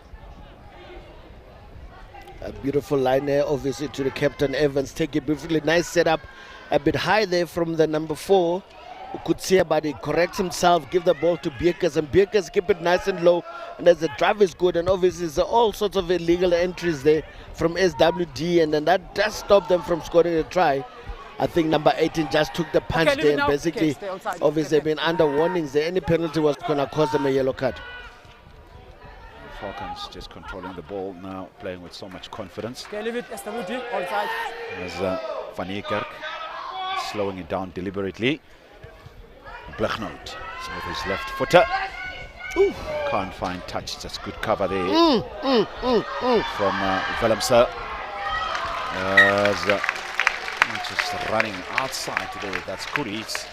A beautiful line there, obviously, to the captain Evans. Take it beautifully. Nice setup. A bit high there from the number 4. Who could see about it. Corrects himself. Give the ball to Bierkes. And Bierkes keep it nice and low. And as the drive is good. And obviously, there's all sorts of illegal entries there from SWD. And then that does stop them from scoring a try. I think number 18 just took the punch there. And basically, obviously, they've been under warnings there. Any penalty was going to cost them a yellow card. Falcons just controlling the ball now, playing with so much confidence. Okay, leave it, SWD, all side. As Van Niekerk slowing it down deliberately. Blichnout with his left footer. Ooh. Can't find touch, just good cover there from Willemse. Just running outside today, that's Kuri's.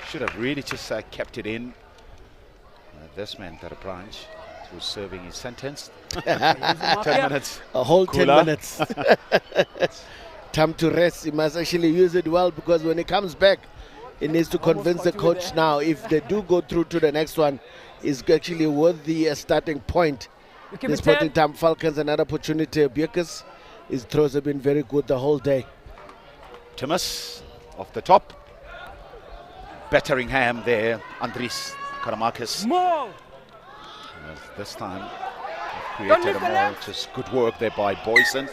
Should have really just kept it in. This man, Branch, who's serving his sentence. 10 minutes. A whole Cooler. 10 minutes. Time to rest. He must actually use it well because when he comes back, he needs to convince the coach now. If they do go through to the next one, is actually worth the starting point. This point in time, Falcons another opportunity. Bierkes, his throws have been very good the whole day. Timmers off the top. Batteringham there. Andries Karamakis. This time created a more just good work there by Boyson,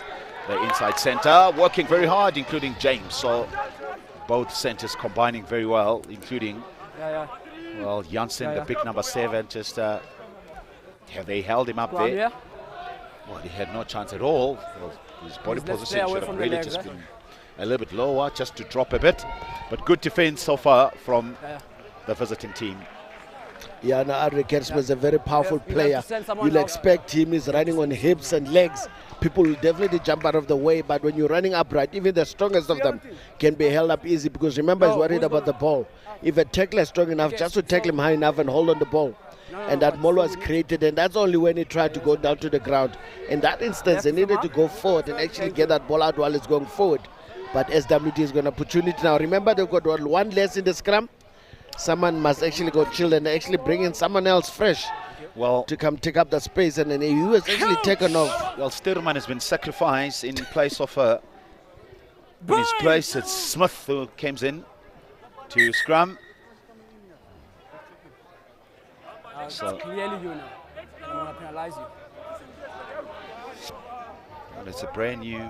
the inside center, working very hard, including James. So both centers combining very well, including well Janssen, the big number 7. Just they held him up there. Well, he had no chance at all. Well, his body position should have really just been a little bit lower, just to drop a bit. But good defense so far from the visiting team. Yeah, no, Adri Kersman is a very powerful player. You'll expect him is running on hips and legs. People will definitely jump out of the way, but when you're running upright, even the strongest of them can be held up easy because remember, he's worried about the ball. If a tackler is strong enough, just to tackle him high enough and hold on the ball. And that Molo was created, and that's only when he tried to go down to the ground. In that instance, they needed to go forward and actually get that ball out while it's going forward. But SWD is going to opportunity now. Remember, they've got one less in the scrum. Someone must actually go chill and actually bring in someone else fresh well, to come take up the space, and then he was actually taken off. Well, Sturman has been sacrificed in place of in his place. It's Smith who comes in to scrum. So clearly you know. I'm going to penalize you. Well, it's a brand new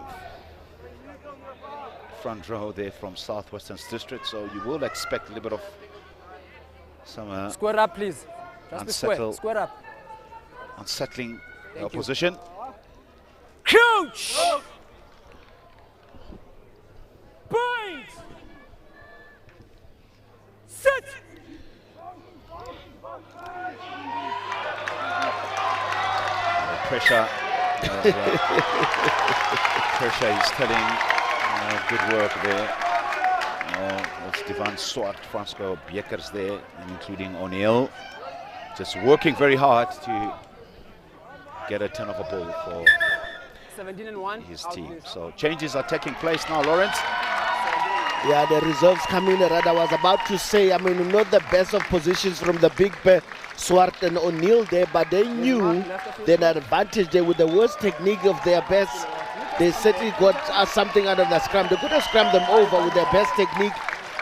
front row there from Southwestern District, so you will expect a little bit of some square up, please. Just be square. Square up. Unsettling opposition. Coach! Point! Set! Pressure. Pressure is telling. Good work there. It's Divan Swart, Francois Biekers there, including O'Neill. Just working very hard to get a turnover ball for 17 and 1 his team. So changes are taking place now, Lawrence. Yeah, the results come in. I was about to say, I mean, not the best of positions from the big pair, Swart and O'Neill there, but they knew they had an advantage there with the worst technique of their best. They certainly got something out of the scrum. They could have scrummed them over with their best technique,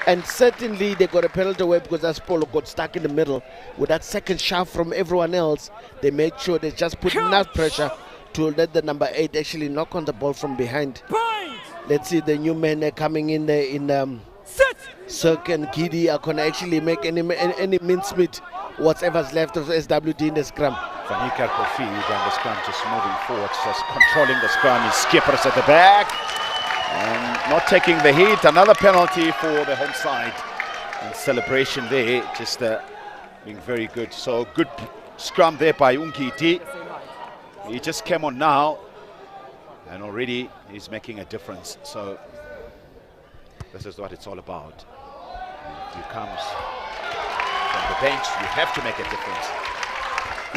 and certainly they got a penalty away because Aspolo got stuck in the middle. With that second shove from everyone else, they made sure they just put enough pressure to let the number 8 actually knock on the ball from behind. Let's see the new men coming in there in Cirque and Giddy are going to actually make any mincemeat whatever's left of SWD in the scrum. Van Niekerk field and the scrum just moving forward, just controlling the scrum. His skippers at the back and not taking the heat. Another penalty for the home side. And celebration there, just being very good. So good scrum there by Unkiti. He just came on now and already he's making a difference. So this is what it's all about. He comes from the bench, you have to make a difference.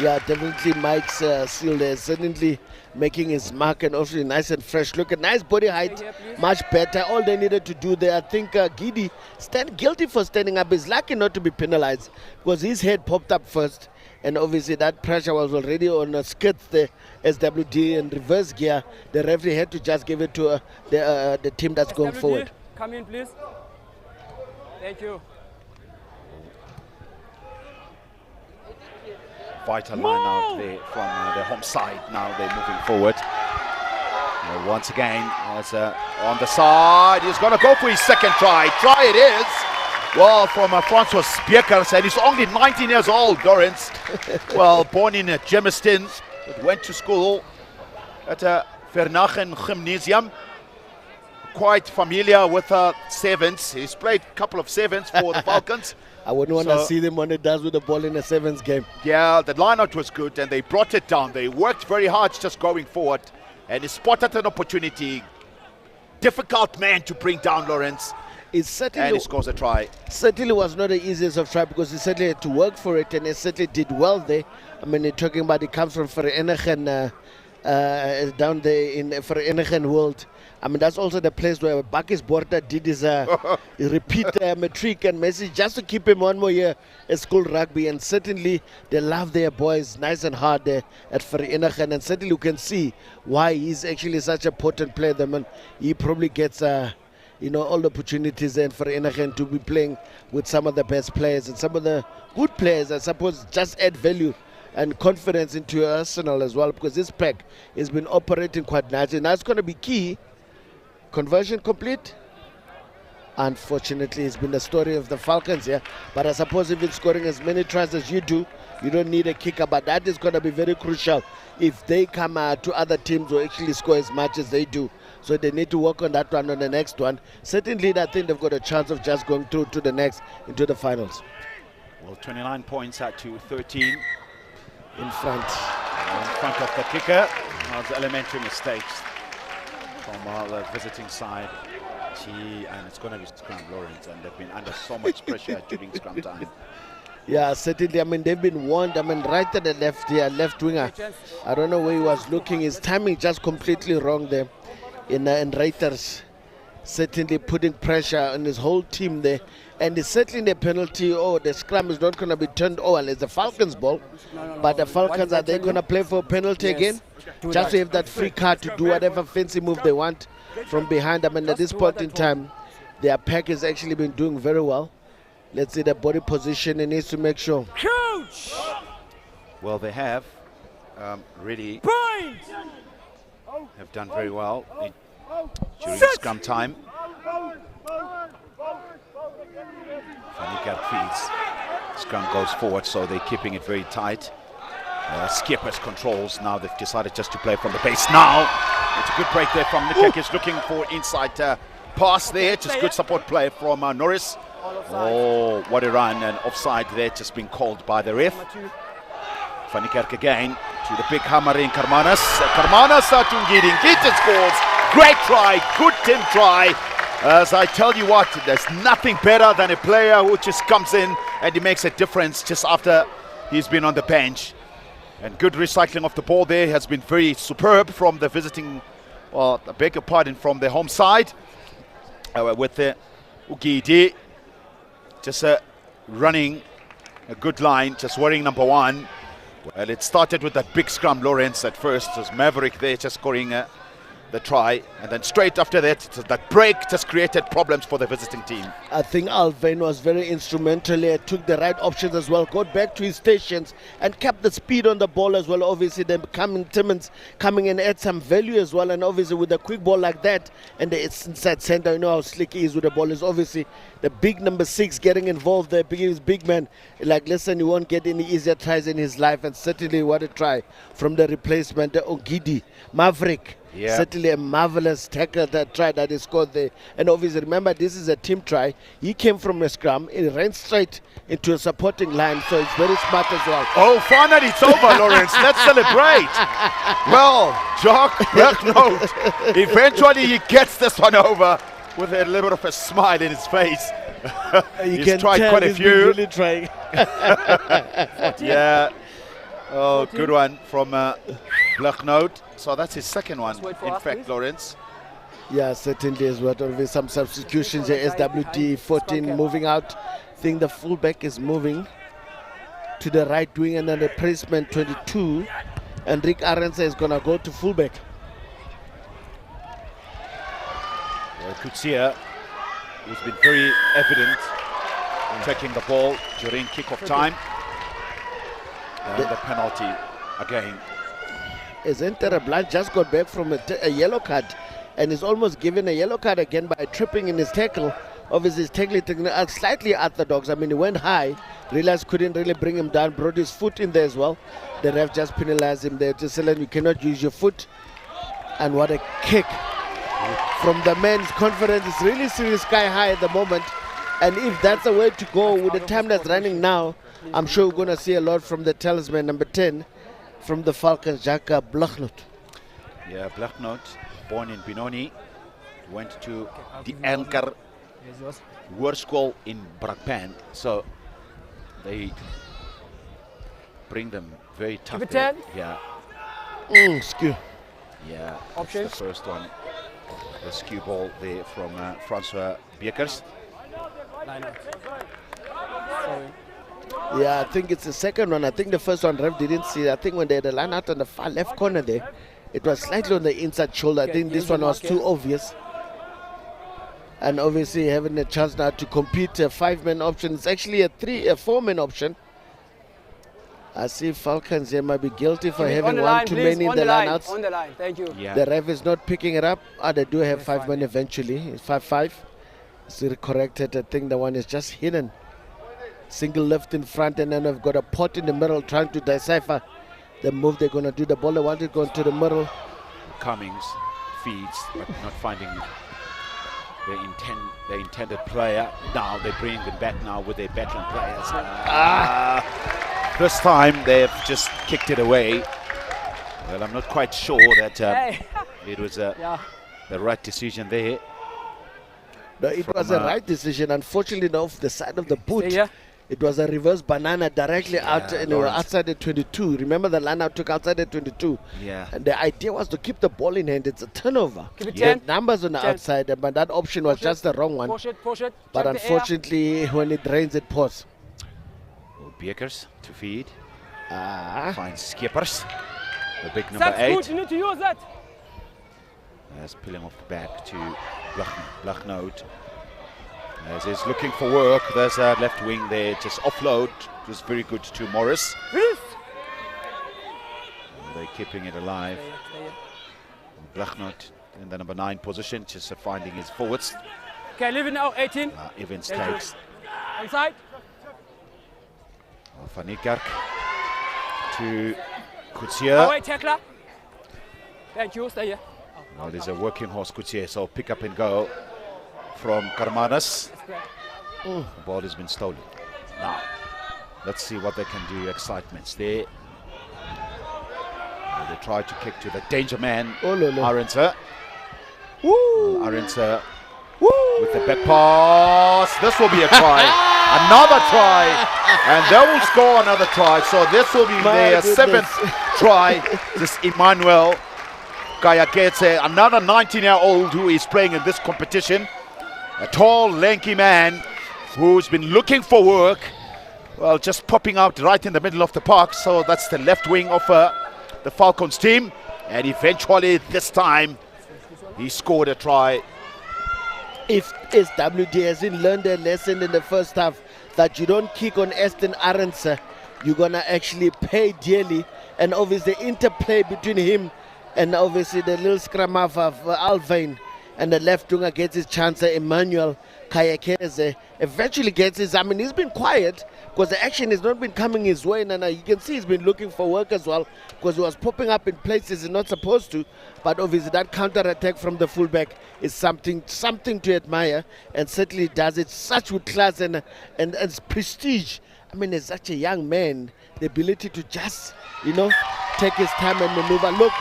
Yeah, definitely Mike's still there, certainly making his mark and also nice and fresh. Look at nice body height, much better. All they needed to do there, I think Giddy stand guilty for standing up. He's lucky not to be penalized because his head popped up first. And obviously that pressure was already on the skirts there, SWD in reverse gear. The referee had to just give it to the team that's going forward. Come in, please. Thank you. Vital line out there from the home side. Now they're moving forward. Once again, as on the side, he's going to go for his second try. Try it is. Well, from Francois Biekers, and he's only 19 years old, Lawrence. Well, born in Germiston, went to school at Vernachen Gymnasium. Quite familiar with sevens. He's played a couple of sevens for the Falcons. I wouldn't want to see them when it does with the ball in a sevens game. Yeah, the line-out was good and they brought it down. They worked very hard just going forward and he spotted an opportunity. Difficult man to bring down, Lawrence. And he scores a try. Certainly was not the easiest of try because he certainly had to work for it and he certainly did well there. I mean, you're talking about he comes from Vereniging down there in Vereniging World. I mean, that's also the place where Bakis Borda did his repeat matric and message just to keep him one more year at school rugby. And certainly they love their boys nice and hard there at Vereniging. And certainly you can see why he's actually such a potent player. I mean, he probably gets all the opportunities there for Vereniging to be playing with some of the best players and some of the good players, I suppose, just add value and confidence into your arsenal as well, because this pack has been operating quite nicely. Now it's going to be key. Conversion complete. Unfortunately, it's been the story of the Falcons here. But I suppose if it's scoring as many tries as you do, you don't need a kicker. But that is going to be very crucial if they come to other teams who actually score as much as they do. So they need to work on that one on the next one. Certainly, I think they've got a chance of just going through to the next, into the finals. Well, 29 points out to 13. In front of the kicker. The elementary mistakes from the visiting side. And it's going to be scrum, Lawrence, and they've been under so much pressure during scrum time. Yeah, certainly. I mean, they've been warned. I mean, right at the left here, left winger. I don't know where he was looking. His timing just completely wrong there in Reuters. certainly putting pressure on his whole team there. And it's certainly a penalty. Oh, the scrum is not going to be turned over. It's the Falcons' ball. But the Falcons, are they going to play for a penalty again? Just to have that free card to do whatever fancy move they want from behind. I mean, at this point in time, their pack has actually been doing very well. Let's see the body position. It needs to make sure. Well, they have really have done very well during scrum time. Vanika feeds. Scrum goes forward, so they're keeping it very tight. Skippers controls. Now they've decided just to play from the base. Now it's a good break there from Nikek. Looking for inside pass there. Just good support play from Norris. Oh, what a run, and offside there, just being called by the ref. Van Niekerk again to the big hammer in Karmanas. Karmanas to Ngidi. Ngidi scores. Great try, good team try. As I tell you what, there's nothing better than a player who just comes in and he makes a difference just after he's been on the bench. And good recycling of the ball there has been very superb from the visiting, well, I beg your pardon, from the home side. With the Ugidi just running a good line, just wearing number 1. Well, it started with that big scrum, Lawrence, at first. It was Maverick there just scoring the try, and then straight after that, that break just created problems for the visiting team. I think Alvin was very instrumental. He took the right options as well, got back to his stations and kept the speed on the ball as well. Obviously, then Timmins coming and add some value as well, and obviously with a quick ball like that, and it's inside center, you know how slick he is with the ball. Is obviously the big number 6 getting involved there, big man. Like, listen, you won't get any easier tries in his life, and certainly what a try from the replacement, Ogidi, Maverick. Yeah. Certainly a marvelous tackle, that try that he scored there. And obviously, remember, this is a team try. He came from a scrum. He ran straight into a supporting line, so it's very smart as well. Oh, finally it's over, Lawrence. Let's celebrate. Well, Jock Bergnoot, eventually he gets this one over with a little bit of a smile in his face. He's tried quite a few. Really trying. Yeah. Oh, good one from Bergnoot. So that's his second one, in fact, Lawrence. Yeah, certainly as well. There will be some substitutions here. SWT 14 moving out. I think the fullback is moving to the right wing, and then the replacement 22. And Rick Arendse is going to go to fullback. Kutsia, who's been very evident in taking the ball during kick-off time. And the penalty again. Isn't there a blind just got back from a yellow card, and is almost given a yellow card again by tripping in his tackle. Obviously he's tackling slightly orthodox. I mean, he went high, realized couldn't really bring him down, brought his foot in there as well. The ref just penalized him there. Just said, you cannot use your foot. And what a kick from the man's confidence is really sky high at the moment. And if that's the way to go with the time that's running now, I'm sure we're going to see a lot from the talisman, number 10, from the Falcons, Jaka Bergnoot. Yeah, Bergnoot, born in Benoni, went to the Anchor School in BRAKPAN. So they bring them very tough. Keep it 10. Yeah. Skew. Yeah. Options. The first one, the skew ball there from Francois Biekers. Yeah, I think it's the second one. I think the first one ref didn't see. I think when they had the line out on the far left corner there, it was slightly on the inside shoulder. I think this one was too obvious. And obviously having a chance now to compete a 5-man option. It's actually a 4-man option. I see Falcons here might be guilty for having one too many in the line outs. On the line, thank you. Yeah. The ref is not picking it up. They do have 5-men eventually. It's 5-5. Still corrected. I think the one is just hidden. Single left in front, and then we've got a pot in the middle trying to decipher the move they're going to do. The ball they want it going to the middle. Cummings feeds, but not finding the intended player. Now they bring them back now with their veteran players. This time they've just kicked it away. Well, I'm not quite sure that it was the right decision there. No, it was a right decision. Unfortunately, off the side of the boot. It was a reverse banana directly out outside the 22. Remember the line out took outside the 22? Yeah. And the idea was to keep the ball in hand. It's a turnover. Keep it You had 10. numbers on the 10. outside, but that option was just the wrong one. Push it, push it. But Check the air. unfortunately, when it rains, it pours. Bekers to feed. Fine skippers. The big number That's 8. good, you need to use that. As peeling off the back to Blachnout. As he's looking for work, there's a left wing there, just offload. It was very good to Morris. And they're keeping it alive. Blachnout in the number 9 position, just finding his forwards. Okay, leave it now, 18. Evans takes. Inside. Van Niekerk to Coetzee. Away, tackler. Thank you, stay here. Well, there's a working horse, Coetzee, so pick up and go from Karmanas. The ball has been stolen. Now, let's see what they can do. Excitements there. They try to kick to the danger man, Arendse. Arendse with the back pass. This will be a try. Another try. And they will score another try. So this will be their 7th try. This Emmanuel Kayaketse, another 19-year-old who is playing in this competition. A tall, lanky man who's been looking for work. Well, just popping out right in the middle of the park. So that's the left wing of the Falcons team. And eventually, this time, he scored a try. If SWD hasn't learned a lesson in the first half that you don't kick on Aston Arendse, you're going to actually pay dearly. And obviously, the interplay between him and obviously the little scrum half of Alvin and the left winger gets his chance. Emmanuel Kayakeze eventually gets his. I mean, he's been quiet because the action has not been coming his way. And you can see he's been looking for work as well because he was popping up in places he's not supposed to. But obviously, that counter attack from the fullback is something to admire, and certainly does it such with class and prestige. I mean, as such a young man, the ability to just, take his time and maneuver. Look,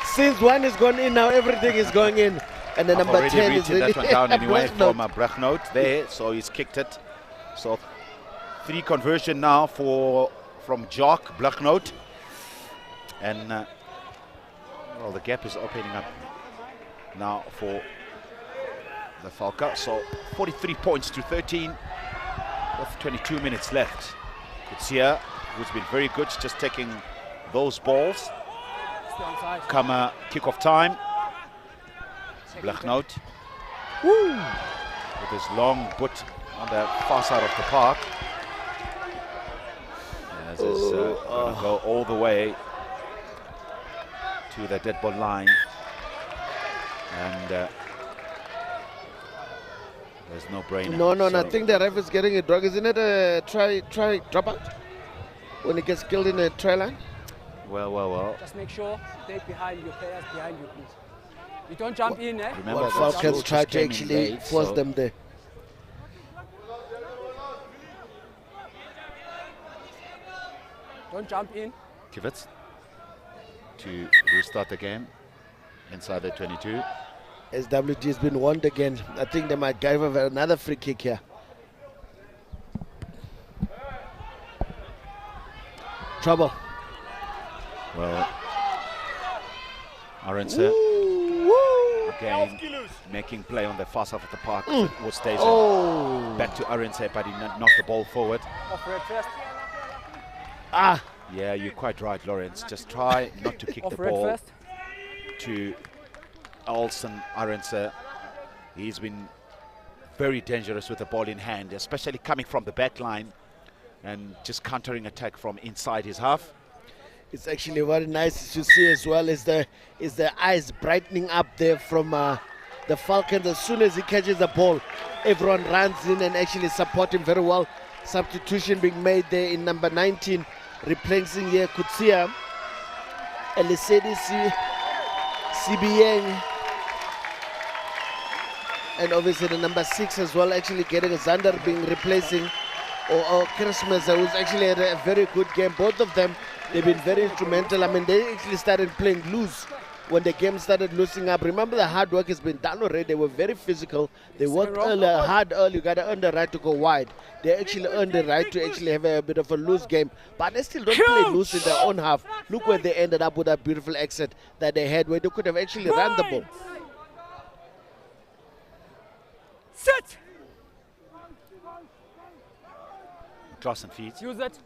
since one is gone in, now everything is going in. And the number 10 is really that one down anyway from Blachnout there, so he's kicked it. So 3 conversion now from Jock Blachnout. And well, the gap is opening up now for the Valke. So 43 points to 13 with 22 minutes left. Coetzee, who's been very good, just taking those balls. Come kick-off time. Blachnout with his long boot on the far side of the park. As is going to go all the way to the dead ball line. And there's no brainer. No, I think the ref is getting a drug. Isn't it a try drop out when he gets killed in a try line? Well. Just make sure stay behind your players, behind you, please. You don't jump in, eh? Remember, Falcons try to actually force them there. Don't jump in. Kivitz to restart the game inside the 22. SWG has been warned again. I think they might give another free kick here. Trouble. Well, Arendse again making play on the far side of the park. Wood stays back to Arendse, but he knocked the ball forward. Off red first. Yeah, you're quite right, Lawrence. Just try not to kick the ball to Olsen Arendse. He's been very dangerous with the ball in hand, especially coming from the back line and just countering attack from inside his half. It's actually very nice to see as well is the eyes brightening up there from the Falcons. As soon as he catches the ball, everyone runs in and actually support him very well. Substitution being made there in number 19, replacing here Coetzee, Elisedisi, CBN, and obviously the number 6 as well, actually getting Zander being replacing or Christmas, who's actually had a very good game. Both of them, they've been very instrumental. I mean, they actually started playing loose when the game started loosening up. Remember, the hard work has been done already. They were very physical. They worked hard early. You got to earn the right to go wide. They actually earned the right to actually have a bit of a loose game. But they still don't play loose in their own half. Look where they ended up with that beautiful exit that they had, where they could have actually run the ball. Sit! Klassen feeds. Use it.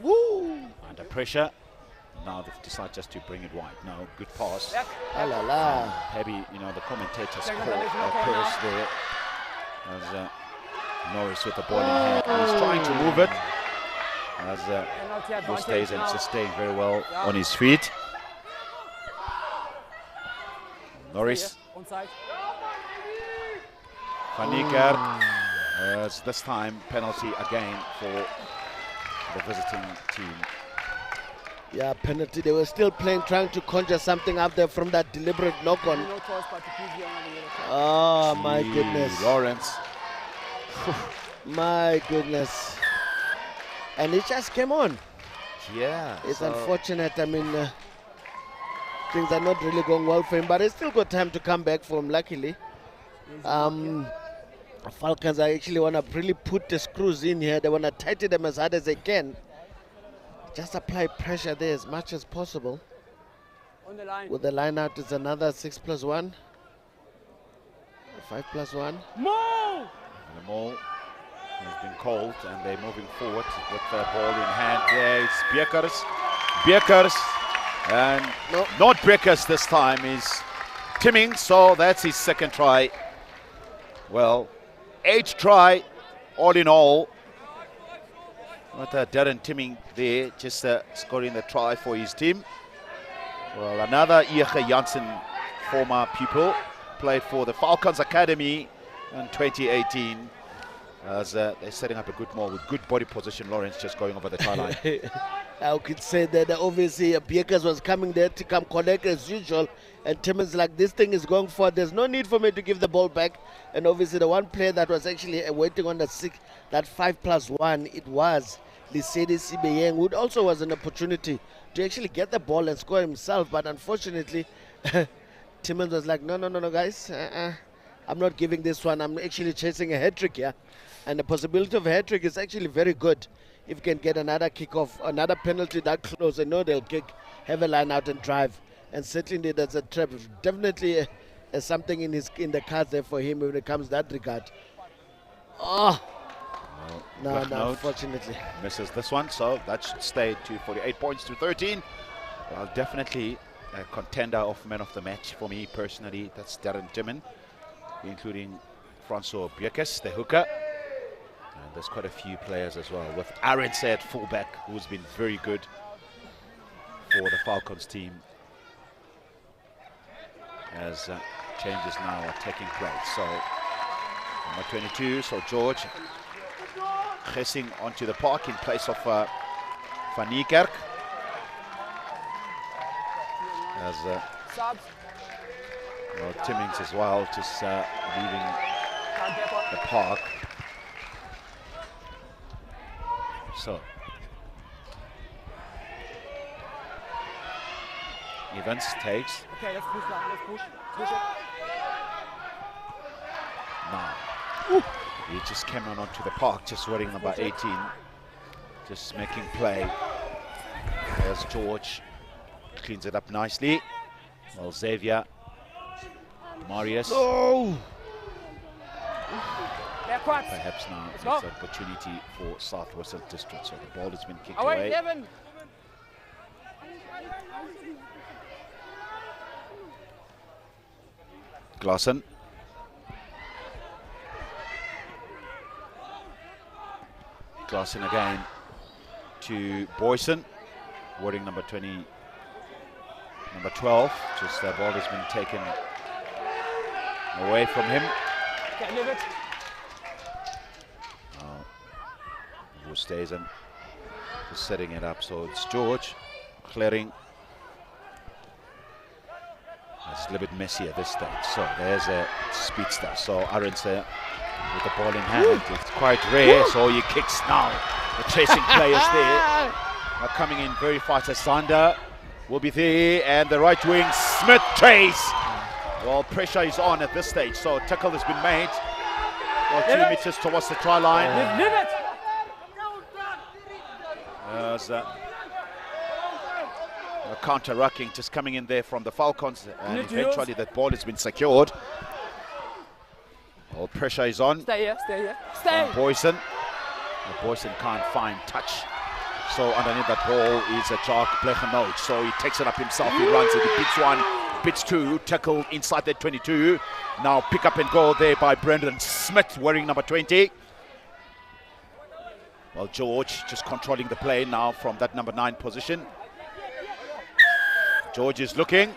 Woo! Under pressure. Now they've decided just to bring it wide. No, good pass. Ah la la. Maybe, you know, the commentators call pause there. As Norris with the ball in hand. He's trying to move it. As Bull stays and just staying very well on his feet. Norris. Van Niekerk. As this time penalty again for the visiting team. Yeah, penalty. They were still playing, trying to conjure something up there from that deliberate knock-on. Oh, my goodness. Lawrence. My goodness. And it just came on. Yeah. It's unfortunate. I mean, things are not really going well for him, but he's still got time to come back from, luckily. Falcons actually want to really put the screws in here. They want to tighten them as hard as they can. Just apply pressure there as much as possible. On the line. With the line out, it's another 6+1. 5+1. Move! The maul has been called and they're moving forward with the ball in hand. There it's Bekers. Bekers. And not Bekers this time, is Timming. So that's his second try. Well, 8th try all in all. What Darren Timming there, just scoring the try for his team. Well, another Ieche Janssen former pupil, played for the Falcons Academy in 2018. As they're setting up a good maul with good body position. Lawrence just going over the try line. I could say that obviously Bekers was coming there to come collect as usual, and Timmins like, this thing is going forward. There's no need for me to give the ball back. And obviously the one player that was actually waiting on that 5+1, it was Lisedi Sibeyeng, who also was an opportunity to actually get the ball and score himself. But unfortunately, Timmins was like, no, guys. I'm not giving this one. I'm actually chasing a hat-trick here. And the possibility of a hat-trick is actually very good. If you can get another kick-off, another penalty that close, I know they'll kick, have a line out and drive. And certainly there's a trap. Definitely something in the cards there for him when it comes to that regard. Oh! No, unfortunately. Misses this one, so that should stay to 48 points to 13. Well, definitely a contender of man of the match for me personally. That's Darren Timmen, including Francois Bekers, the hooker. And there's quite a few players as well, with Arendse at fullback, who's been very good for the Falcons team. As changes now are taking place. So, number 22, so George Gessing onto the park in place of Van Niekerk. As well, Timmings as well, just leaving the park. So Evans takes. Okay, let's push now. Let's push it. Now, he just came on onto the park, just wearing number 18, just making play. As George cleans it up nicely. Well, Xavier, Marius. Oh! Perhaps now it's an opportunity for Southwestern District. So the ball has been kicked away. Devin. Glassen. Glassen again to Boyson, wearing number 12. Just the ball has been taken away from him. Can't leave it. Who stays and just setting it up. So it's George clearing. It's a little bit messy at this stage. So there's a speedster. So Arendse with the ball in hand. It's quite rare. So he kicks now. The chasing players there are coming in very fast. As Sander will be there, and the right wing Smith chase. Well, pressure is on at this stage, so tackle has been made. Well, 2 meters towards the try line. Leave it. There's a counter-rucking just coming in there from the Falcons, and eventually that ball has been secured. Well, pressure is on. Stay here, stay here. Stay! Boyson. Boyson can't find touch. So underneath that ball is a Jock Blechennoot. So he takes it up himself, he runs it, he beats one, beats two, tackle inside that 22. Now pick up and go there by Brendan Smith, wearing number 20. Well, George just controlling the play now from that number 9 position. George is looking.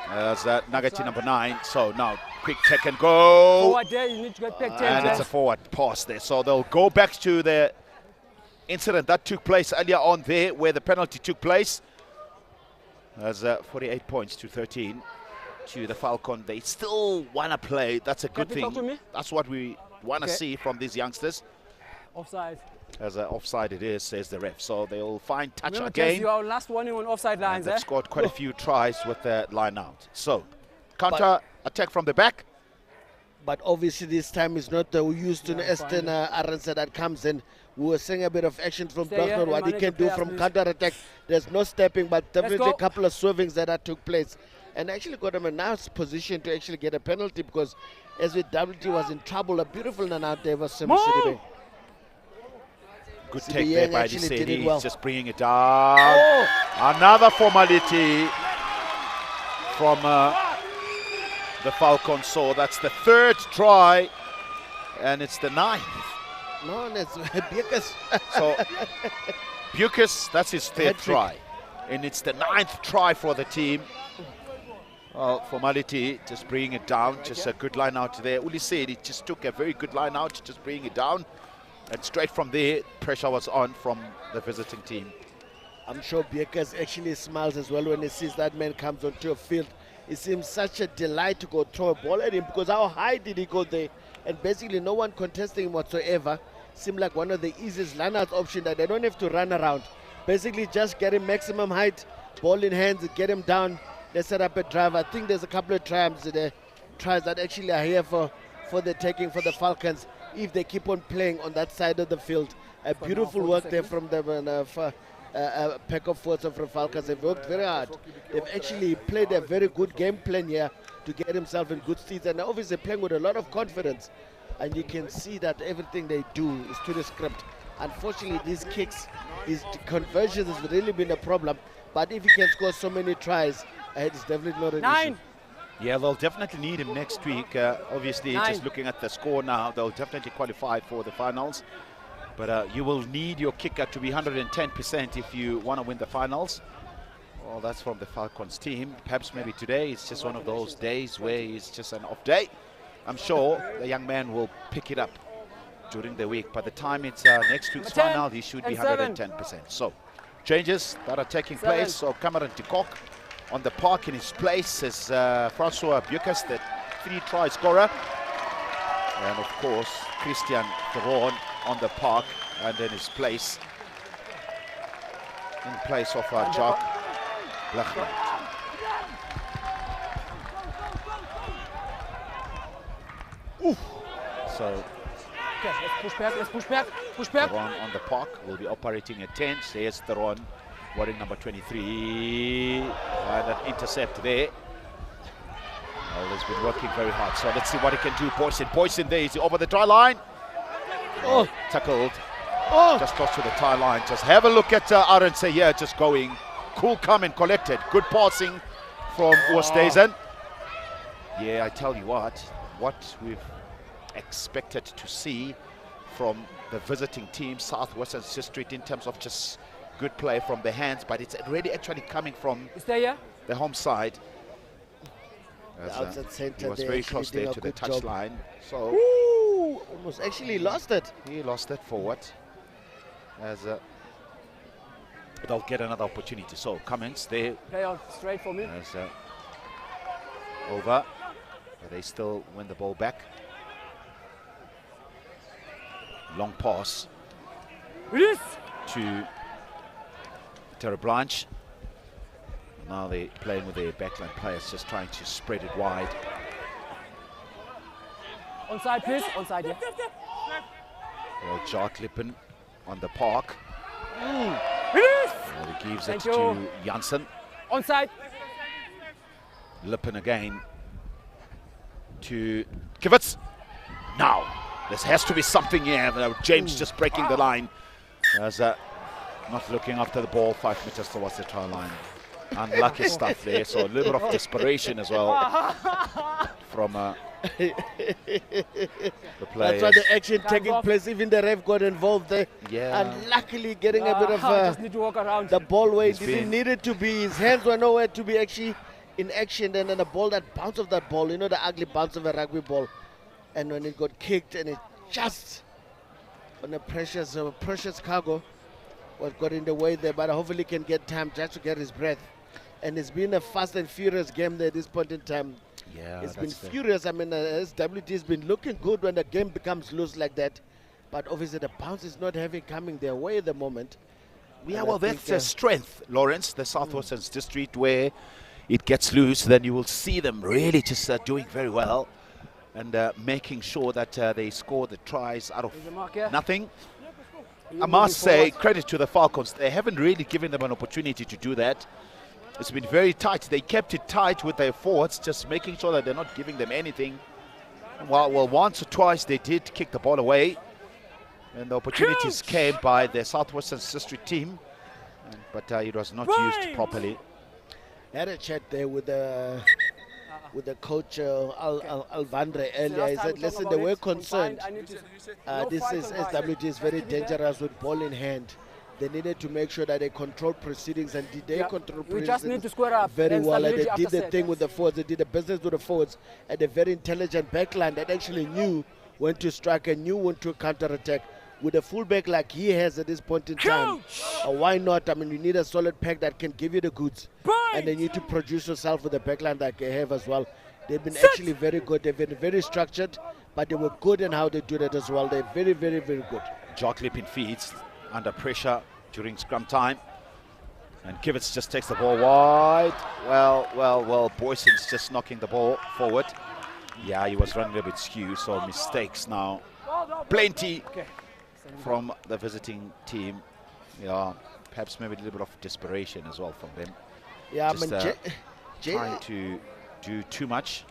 There's Nagati number 9. So now quick take and go. Forward there, you need to get back 10. And it's a forward pass there. So they'll go back to the incident that took place earlier on there where the penalty took place. There's 48 points to 13 to the Falcon. They still want to play. That's a good thing. That's what we want to see from these youngsters. Offside. As an offside it is, says the ref. So they'll find touch Remember, again. You are last warning on offside lines. They've scored quite a few tries with the line out. So counter attack from the back. But obviously this time it's not the Houston Aston Aransa that comes in. We were seeing a bit of action from Blechennoot, what he can do from counter attack. There's no stepping, but definitely a couple of swervings that took place. And actually got him a nice position to actually get a penalty, because SWT was in trouble. A beautiful run out there was Sidibe. Good take there by Disedi. Well. Just bringing it down. Another formality from the Falcons. So that's the 3rd try, and it's the 9th. No, that's Bucas. So Bucas, that's his 3rd try, and it's the 9th try for the team. Formality, just bringing it down. Just a good line out there. Uli said he just took a very good line out, just bringing it down. And straight from there, pressure was on from the visiting team. I'm sure Bucas actually smiles as well when he sees that man comes onto a field. It seems such a delight to go throw a ball at him, because how high did he go there? And basically no one contesting him whatsoever. Seemed like one of the easiest line-out options that they don't have to run around. Basically just get him maximum height, ball in hands, get him down. They set up a drive. I think there's a couple of tries that actually are here for the taking for the Falcons, if they keep on playing on that side of the field. A beautiful work there from the pack of forwards of the Falcons. They've worked very hard. They've actually played a very good game plan here to get himself in good steeds, and obviously playing with a lot of confidence. And you can see that everything they do is to the script. Unfortunately, these kicks, these conversions has really been a problem. But if he can score so many tries, it's definitely not an issue. Yeah, they'll definitely need him next week. Obviously, just looking at the score now, they'll definitely qualify for the finals. But you will need your kicker to be 110% if you want to win the finals. Well, that's from the Falcons team. Perhaps maybe today it's just one of those days where it's just an off day. I'm sure the young man will pick it up during the week. By the time it's next week's final, he should be 110%. So, changes that are taking place. So, Cameron de Kock on the park in his place is Francois Bucas, the 3-try scorer. And of course, Christian Theron on the park and in his place, in place of Jock Blechennoot. So, okay, let's push back. Theron on the park will be operating at 10. There's Theron, wearing number 23. And an intercept there. Well, he's been working very hard. So let's see what he can do. Boyson there. Is he over the try line? Tackled. Just close to the tie line. Just have a look at Arendse here, just going cool, calm and collected. Good passing from Oosthuizen. Yeah, I tell you what we've expected to see from the visiting team, Southwestern District, in terms of just good play from the hands, but it's really actually coming from the home side. The outside center, he was very close there to the touch line. So almost actually lost it. He lost it forward. As they'll get another opportunity. So Cummins there. Play on straight for me. As over, but they still win the ball back. Long pass to Terra Blanche. Now they're playing with their backline players, just trying to spread it wide. Onside, please. Onside, yeah. Well, Jacques Lippen on the park. Well, he gives it to Janssen. Onside. Lippen again to Kivitz. Now, this has to be something here. James just breaking the line. As not looking after the ball 5 meters towards the try line. Unlucky stuff there, so a little bit of desperation as well from the players. That's why the action taking place, even the ref got involved there. Yeah. And luckily getting a bit of just need to walk around. the ball where it didn't need it to be. His hands were nowhere to be actually in action. And then the ball, that bounce of that ball, you know, the ugly bounce of a rugby ball. And when it got kicked and it just on a precious cargo was got in the way there, but hopefully can get time just to get his breath. And it's been a fast and furious game there at this point in time. Yeah, it's been furious. I mean, SWT has been looking good when the game becomes loose like that. But obviously the bounce is not coming their way at the moment. Yeah, well, that's the strength, Lawrence, the Southwestern District, where it gets loose, then you will see them really just doing very well and making sure that they score the tries out of nothing. I must say, credit to the Falcons. They haven't really given them an opportunity to do that. It's been very tight. They kept it tight with their forwards, just making sure that they're not giving them anything. Well, once or twice they did kick the ball away, and the opportunities came by the Southwestern District team, but it was not used properly. I had a chat there with the coach Alvandre earlier. He said, listen, they were concerned. This is SWT is very dangerous with ball in hand. They needed to make sure that they control proceedings, and did they control proceedings just need to square up very well. And they did the thing yes. with the forwards. They did the business with the forwards, and a very intelligent backline that actually knew when to strike and knew when to counter-attack. With a fullback like he has at this point in time, why not? I mean, you need a solid pack that can give you the goods, and they need to produce yourself with a backline that they have as well. They've been actually very good. They've been very structured, but they were good in how they do that as well. They're very, very, very good. Jock Lippin feeds under pressure during scrum time, and Kivitz just takes the ball wide. Well, Boyson's just knocking the ball forward. Yeah, he was running a bit skew, so mistakes now. Plenty from the visiting team. Yeah, perhaps maybe a little bit of desperation as well from them. Yeah, just, I mean, trying to do too much.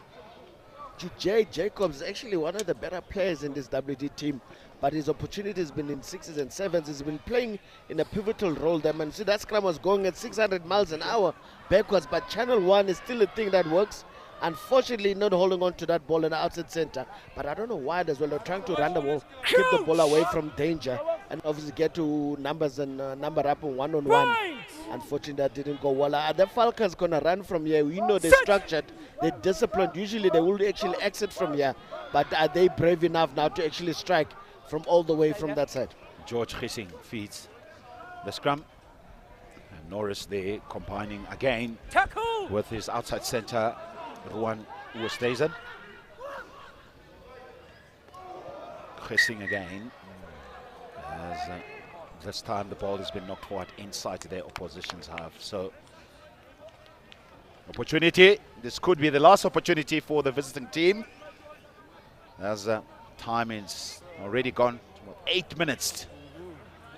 Jay Jacobs is actually one of the better players in this WD team, but his opportunity has been in 6s and 7s. He's been playing in a pivotal role there, man. See, that scrum was going at 600 miles an hour backwards, but Channel 1 is still a thing that works. Unfortunately, not holding on to that ball in the outside center, but I don't know why as well. They're trying to run the ball, keep the ball away from danger, and obviously get to numbers and number up on one-on-one. Unfortunately, that didn't go well. The Falcons gonna run from here. We know they're structured, they're disciplined. Usually, they will actually exit from here, but are they brave enough now to actually strike from all the way from that side? George Gissing feeds the scrum, and Norris there combining again with his outside center. Ruan Oosthuizen. Gissing again. As this time the ball has been knocked forward inside their opposition's half. So, opportunity. This could be the last opportunity for the visiting team. As time is already gone. 8 minutes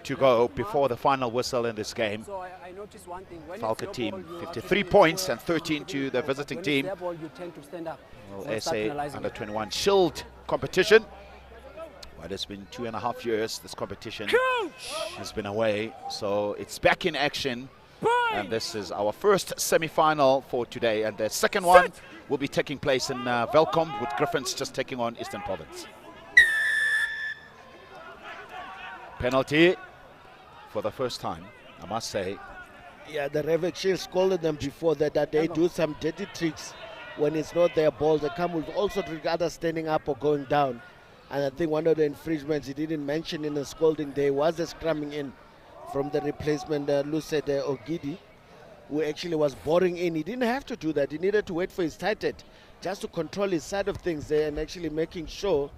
to go before the final whistle in this game. So I noticed one thing. Falcon team 53 points and 13 to the visiting team. Ball, you tend to stand up. Well, SA under-21 Shield competition. Well, it's been 2.5 years this competition has been away, so it's back in action. And this is our first semi-final for today, and the second one will be taking place in Valke, with Griffins just taking on Eastern Province. Penalty for the first time, I must say. Yeah, the ref actually scolded them before that they do some dirty tricks when it's not their ball. They come with all sorts of others standing up or going down. And I think one of the infringements he didn't mention in the scolding day was the scrumming in from the replacement, Lucet Ogidi, who actually was boring in. He didn't have to do that. He needed to wait for his tight head just to control his side of things there and actually making sure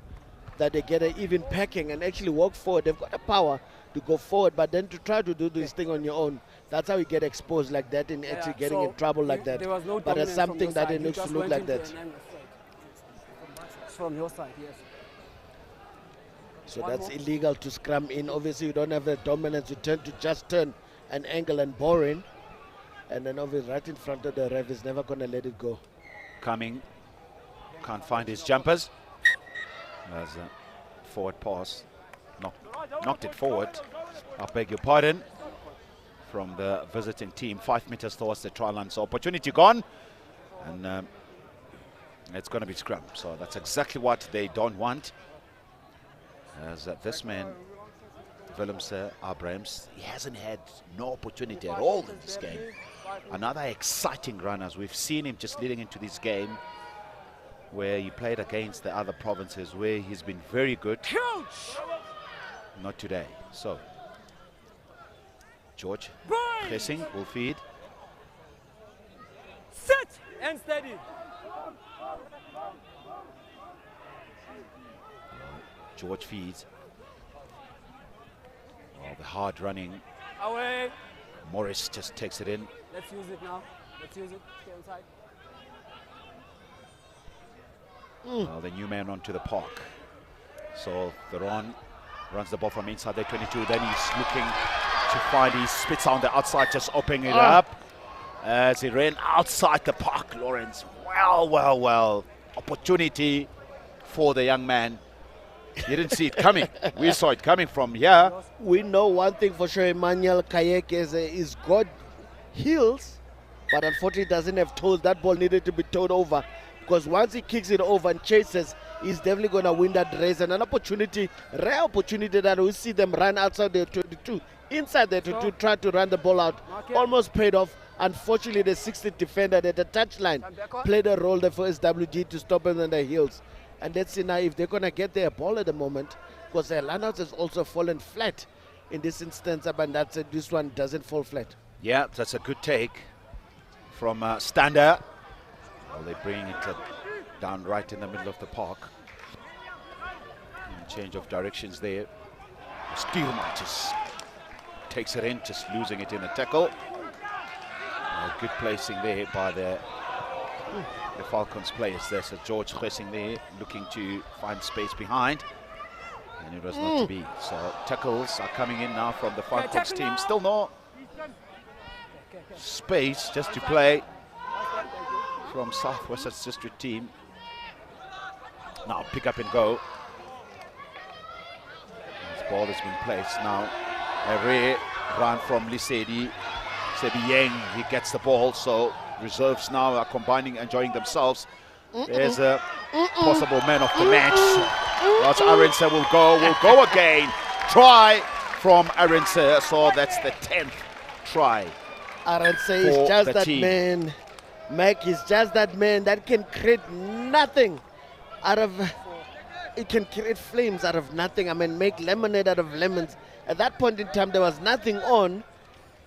that they get an even packing and actually walk forward. They've got the power to go forward, but then to try to do this thing on your own, that's how you get exposed like that and actually getting in trouble like that. There was no but it's something that it needs to look like that. From your side, yes. So that's illegal to scrum in. Obviously, you don't have the dominance. You tend to just turn an angle and bore in. And then obviously right in front of the ref is never going to let it go. Coming. Can't find his jumpers. There's a forward pass. Knocked it forward. I beg your pardon. From the visiting team. 5 meters towards the try line. So opportunity gone. And it's going to be scrum. So that's exactly what they don't want. As this man, Willems Abrahams, he hasn't had no opportunity at all in this game. Another exciting run, as we've seen him just leading into this game, where he played against the other provinces, where he's been very good. Not today. So, George, pressing, will feed. Sit and steady. George feeds. Oh, the hard running. Away. Morris just takes it in. Let's use it now. Let's use it. Stay inside. Well, the new man onto the park. So Theron runs the ball from inside the 22. Then he's looking to find his spits on the outside, just opening it up. As he ran outside the park, Lawrence. Well. Opportunity for the young man. You didn't see it coming. We saw it coming from here. We know one thing for sure, Emmanuel Kayek is got heels, but unfortunately doesn't have toes. That ball needed to be towed over, because once he kicks it over and chases, he's definitely going to win that race. And an opportunity, rare opportunity that we see them run outside the 22, inside the 22, try to run the ball out. Almost paid off. Unfortunately, the 60th defender at the touchline played a role there for SWG to stop them on their heels. And let's see now if they're going to get their ball at the moment, because their lineouts has also fallen flat in this instance, but that's it. This one doesn't fall flat. Yeah, that's a good take from Stander. Well, they bring it down right in the middle of the park. And change of directions there. Steelman just takes it in, just losing it in a tackle. Good placing there by the Falcons players there. So George pressing there, looking to find space behind, and it was not to be. So tackles are coming in now from the Falcons team. Still no space just to play from Southwest District team. Now pick up and go. This ball has been placed now. A rare run from Lisedi. Sebi Yang, he gets the ball, so reserves now are combining, enjoying themselves. There's a possible man of the match. That's Arinse will go again. Try from Arinse, so that's the 10th try. Arinse is just that man. Mac is just that man that can create nothing out of, it can create flames out of nothing. I mean, make lemonade out of lemons. At that point in time, there was nothing on.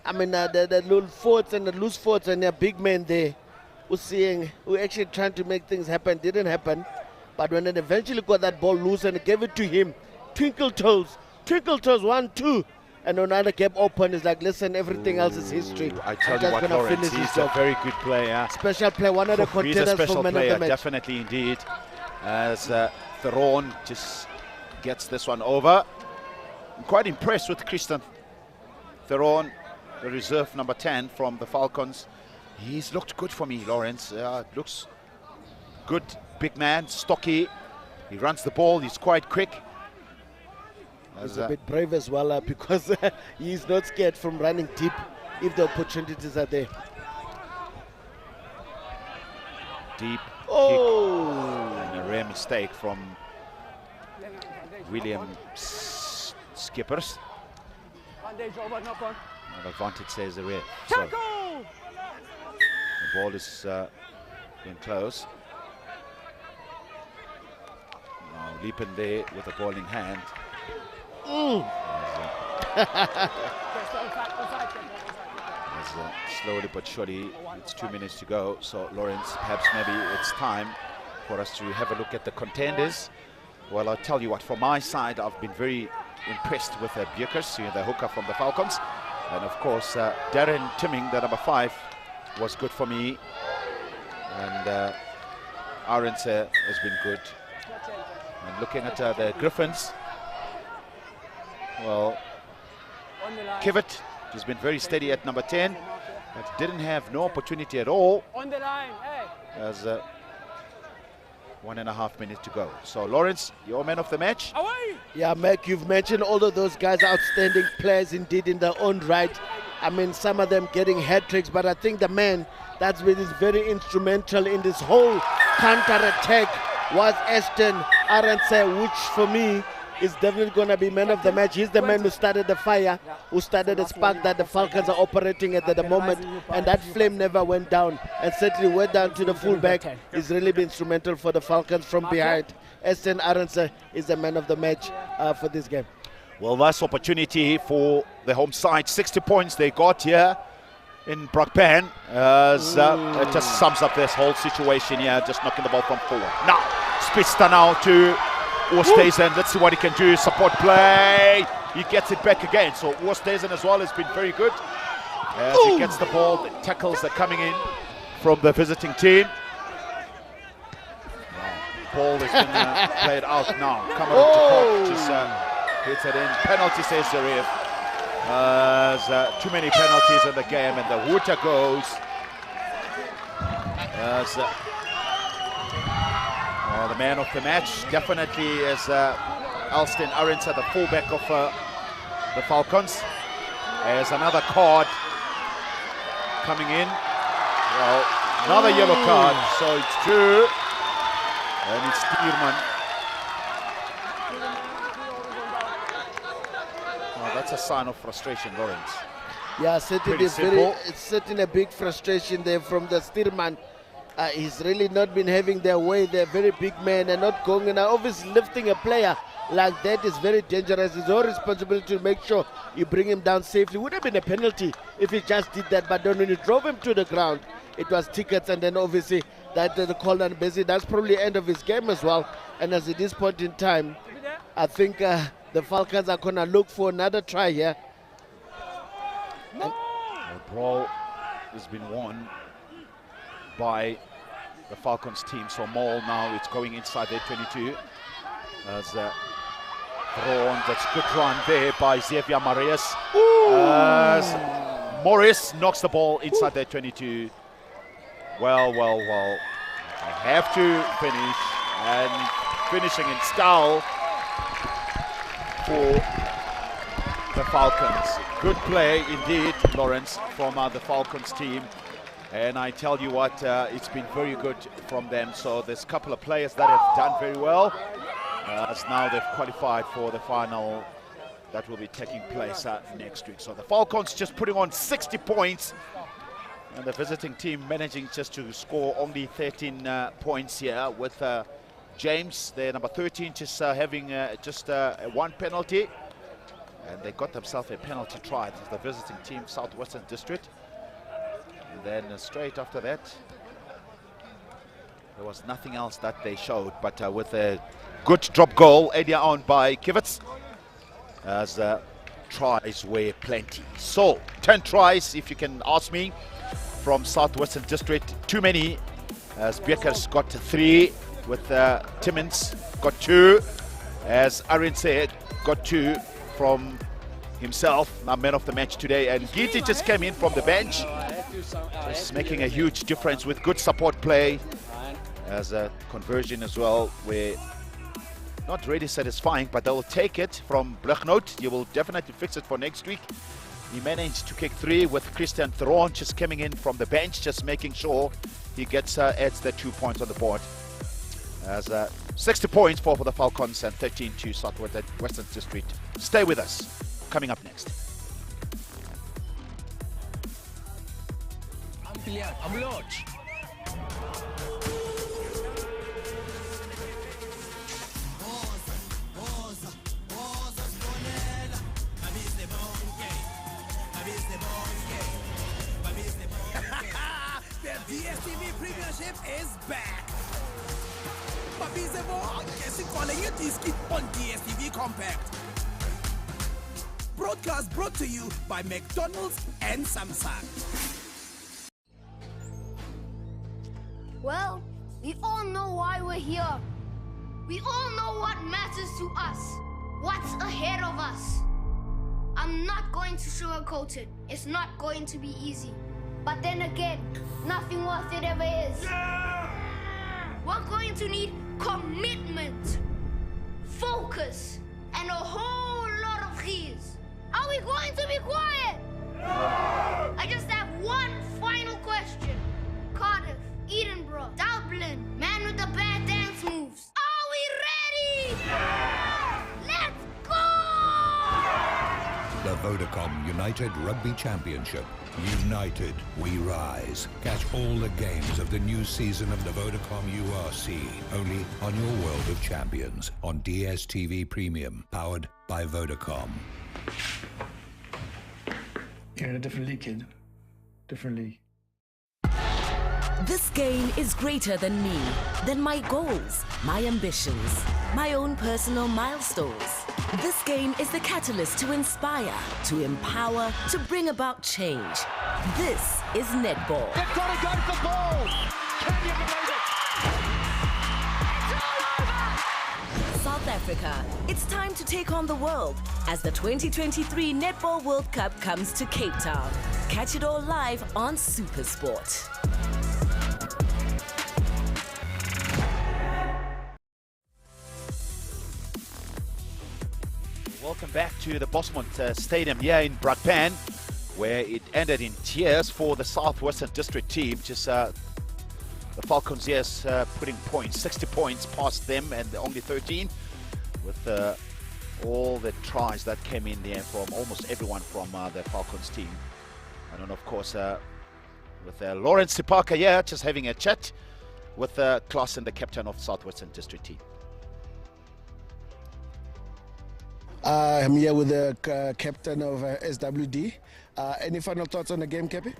I mean, the little forwards and the loose forwards and their big men there who actually trying to make things happen. Didn't happen. But when they eventually got that ball loose and gave it to him, twinkle toes, 1, 2, and another gap open, is like, listen, everything else is history. I tell you what, Lawrence, he's a very good player. Special player, one of the contenders for man of the match. Definitely indeed. As Theron just gets this one over. I'm quite impressed with Christian Theron, the reserve number 10 from the Falcons. He's looked good for me, Lawrence. Looks good, big man, stocky. He runs the ball, he's quite quick. He's a bit brave as well, because he's not scared from running deep if the opportunities are there. Deep kick, and a rare mistake from William Skippers. Advantage says the rear. So the ball is in close. Now Leapin there with the ball in hand. Slowly but surely, it's 2 minutes to go. So Lawrence, perhaps maybe it's time for us to have a look at the contenders. Well, I'll tell you what, from my side, I've been very impressed with Bukers, the hooker from the Falcons. And of course, Darren Timming, the number 5, was good for me. And Arendse has been good. And looking at the Griffins, well, Kivett has been very steady at number 10, but didn't have no opportunity at all. On the line, hey. As 1.5 minutes to go. So Lawrence, your man of the match. Yeah, Mac, you've mentioned all of those guys, outstanding players indeed in their own right. I mean, some of them getting hat tricks, but I think the man that's been very instrumental in this whole counter-attack was Ashton Arendse, which for me is definitely going to be man of the match. He's the man who started the fire, who started the spark that the Falcons are operating at the moment, and that flame never went down, and certainly went down to the fullback. He's really been instrumental for the Falcons from behind. Ashton Arendse is the man of the match for this game. Well, nice opportunity for the home side. 60 points they got here in BRAKPAN. It just sums up this whole situation here, just knocking the ball from forward. Now, Spitster now to Oosthuizen. Let's see what he can do. Support play. He gets it back again. So Oosthuizen as well has been very good. As he gets the ball, the tackles are coming in from the visiting team. Ball has been played out now. Cameron Jacob just hits it in. Penalty, says the ref. There's too many penalties in the game, and the hooter goes. The man of the match definitely is Ashton Arendse, the fullback of the Falcons. There's another card coming in. Well, another yellow card, so it's true. And it's Steerman. Well, that's a sign of frustration, Lawrence. Yeah, certainly it's certainly a big frustration there from the Steerman. He's really not been having their way. They're very big men and not going. And obviously lifting a player like that is very dangerous. It's your responsibility to make sure you bring him down safely. Would have been a penalty if he just did that, but then when you drove him to the ground, it was tickets, and then obviously that the call on Bessie, that's probably the end of his game as well. And as at this point in time, I think the Falcons are gonna look for another try here. The ball has been won by the Falcons team. So Mole now, it's going inside their 22. As thrown, that's a good run there by Xavier Marius. As Morris knocks the ball inside their 22. Well. I have to finish, and finishing in style for the Falcons. Good play indeed, Lawrence, from the Falcons team. And I tell you what, it's been very good from them. So there's a couple of players that have done very well. As now they've qualified for the final that will be taking place next week. So the Falcons just putting on 60 points. And the visiting team managing just to score only 13 points here with James, their number 13, just having just one penalty. And they got themselves a penalty try. This is the visiting team, Southwestern District. And then straight after that, there was nothing else that they showed, but with a good drop goal earlier on by Kivitz, as tries were plenty. So 10 tries, if you can ask me, from Southwestern District. Too many, as Bekers got 3, with Timmins got 2, as Arendse got 2 from himself, our man of the match today. And Giti just came in from the bench, just making a huge difference with good support play, as a conversion as well, where not really satisfying, but they'll take it from Blechnoot. You will definitely fix it for next week. He managed to kick 3 with Christian Theron just coming in from the bench, just making sure he gets adds the 2 points on the board. As 60 points for the Falcons and 13 to Southwestern District. Stay with us. Coming up next. The DSTV Premiership is back. on DSTV Compact. Broadcast brought to you by McDonald's and Samsung. Well, we all know why we're here. We all know what matters to us. What's ahead of us. I'm not going to sugarcoat it. It's not going to be easy. But then again, nothing worth it ever is. We're going to need commitment, focus, and a whole lot of keys. Are we going to be quiet? I just have one final question. Cardiff, Edinburgh, Dublin, man with the bad dance moves. Are we ready? Let's go! The Vodacom United Rugby Championship. United we rise. Catch all the games of the new season of the Vodacom URC only on your World of Champions on DSTV Premium, powered by Vodacom. You're in a different league, kid. Different league. This game is greater than me, than my goals, my ambitions, my own personal milestones. This game is the catalyst to inspire, to empower, to bring about change. This is netball. They've got to go for gold. Can you believe it? It's all over! South Africa, it's time to take on the world as the 2023 Netball World Cup comes to Cape Town. Catch it all live on SuperSport. Welcome back to the BOSMAN Stadium here in BRAKPAN, where it ended in tears for the Southwestern District team. Just the Falcons, yes, putting points, 60 points past them, and only 13, with all the tries that came in there from almost everyone from the Falcons team. And then, of course, with Lawrence Sipaka here, just having a chat with Klassen, the captain of Southwestern District team. I'm here with the captain of SWD. Any final thoughts on the game, Cappy?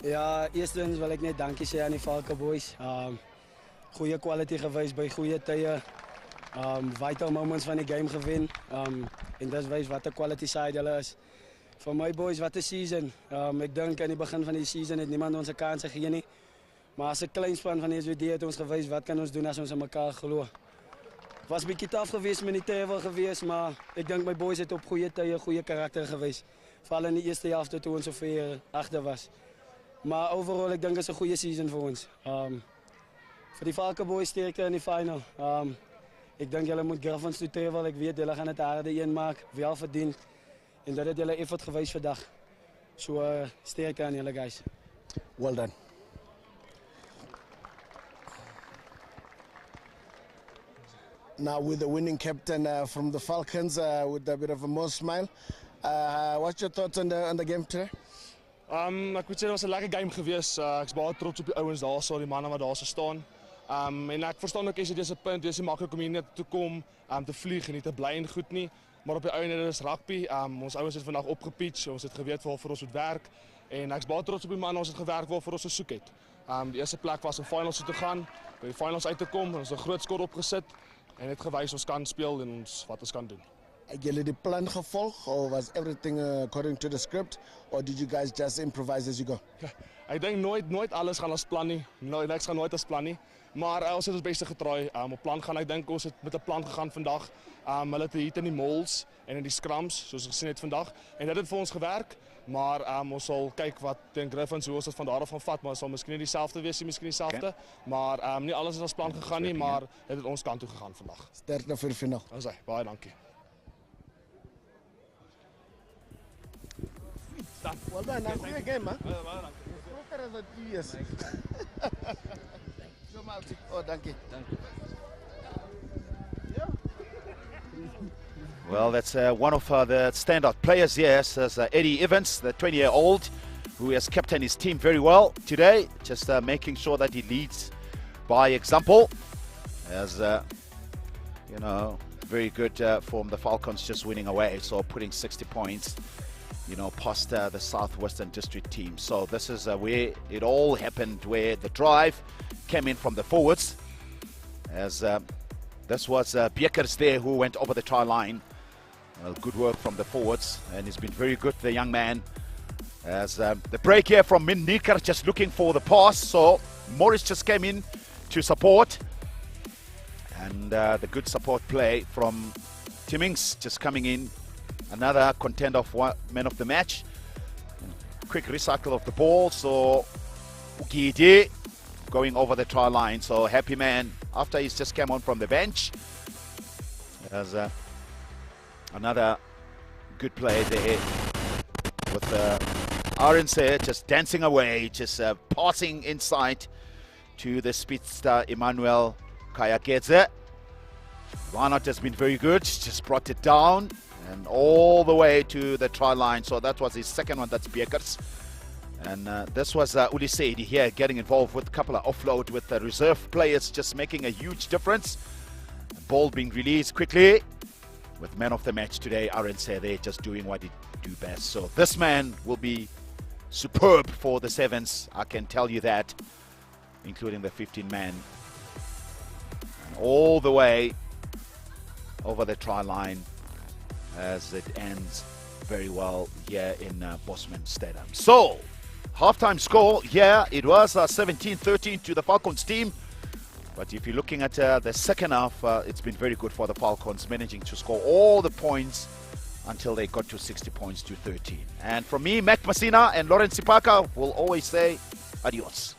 Ja, eerstens wil ek net dankie sê aan die Valke boys. Goeie quality gewys by goeie tye. Vital moments van die game gewen. En dis wys wat 'n quality side hulle is. Vir my boys, wat 'n season. Ek dink aan die begin van die season het niemand ons 'n kans gegee nie. Maar as 'n klein span van die SWD het ons gewys wat kan ons doen as ons in mekaar glo. Was 'n bietjie taaf geweest met die travel geweest, maar ek dink my boys het op goeie tye goeie karakter gewys. Veral in die eerste helfte toe ons so ver agter was. Maar overall ek dink dit is 'n goeie season vir ons. Vir die Valke boys sterkte in die final. Ek dink julle moet Griffons toe travel. Ek weet julle gaan dit harde een maak, wel verdien. En dat het julle effort gewys vandag. So sterkte aan julle guys. Well done. Now with the winning captain from the Falcons with a bit of a more smile. What's your thoughts on the game today? Ek moet sê dit was 'n lekker game geweest. Ek's baie trots op die ouens daar, so die manne wat daar so staan. En ek verstaan ook as jy dis 'n punt, dis nie maklik om hier net toe kom te vlieg en nie te bly en goed nie, maar op die einde dit is rugby. Ons ouens het vandag opgepitch, ons het geweet waarvoor ons moet werk en ek's baie trots op die manne, ons het gewerk waarvoor ons gesoek het. Die eerste plek was om finals toe te gaan, by die finals uit te kom, ons het 'n groot skor opgesit. En het gewys ons kan speel en ons wat ons kan doen. Het julle die plan gevolg or was everything according to the script or did you guys just improvise as you go? Ja, ek dink nooit alles gaan as plan nie. Niks gaan nooit as plan nie. Maar ons het ons beste getraai op plan gaan. Ek dink ons het met 'n plan gegaan vandag. Hulle het hier in die mols en in die scrums soos ons gesien het vandag en dit het vir ons gewerk. Maar ons sal kyk wat teen Griffons hoe ons dit van daar af gaan vat, maar dit sal miskien nie dieselfde wees nie, miskien dieselfde. Okay. Maar nie alles is as plan gegaan nie, maar dit het ons kant toe gegaan vandag. Sterkte vir die finaal. Ons sê baie dankie. Well done, een goede game, man. Baie dankie. Groter as wat u is. So much. Oh, dankie. Dankie. Well, that's one of the standout players, yes, as Eddie Evans, the 20-year-old, who has captained his team very well today, just making sure that he leads by example. As, you know, very good from the Falcons just winning away, so putting 60 points, you know, past the Southwestern District team. So this is where it all happened, where the drive came in from the forwards. as this was Bekers there who went over the try line. Good work from the forwards, and he's been very good, the young man. As the break here from Min Nikar, just looking for the pass, so Morris just came in to support, and the good support play from Timmings just coming in, another contender of man of the match. Quick recycle of the ball, so Ukidi going over the try line, so happy man after he's just came on from the bench. As another good play there with RNC just dancing away, just passing inside to the speedster Emmanuel Kayakeze. Warnock has been very good, just brought it down and all the way to the try line. So that was his second one, that's Bekers. And this was Uli Saidi here getting involved with a couple of offload with the reserve players, just making a huge difference. The ball being released quickly with man of the match today, RNC there just doing what he do best. So this man will be superb for the Sevens, I can tell you that, including the 15-man. And all the way over the try line as it ends very well here in BOSMAN Stadium. So, halftime score, yeah, it was 17-13 to the Falcons team. But if you're looking at the second half, it's been very good for the Falcons, managing to score all the points until they got to 60 points to 13. And from me, Mac Messina and Lawrence Sipaka will always say adios.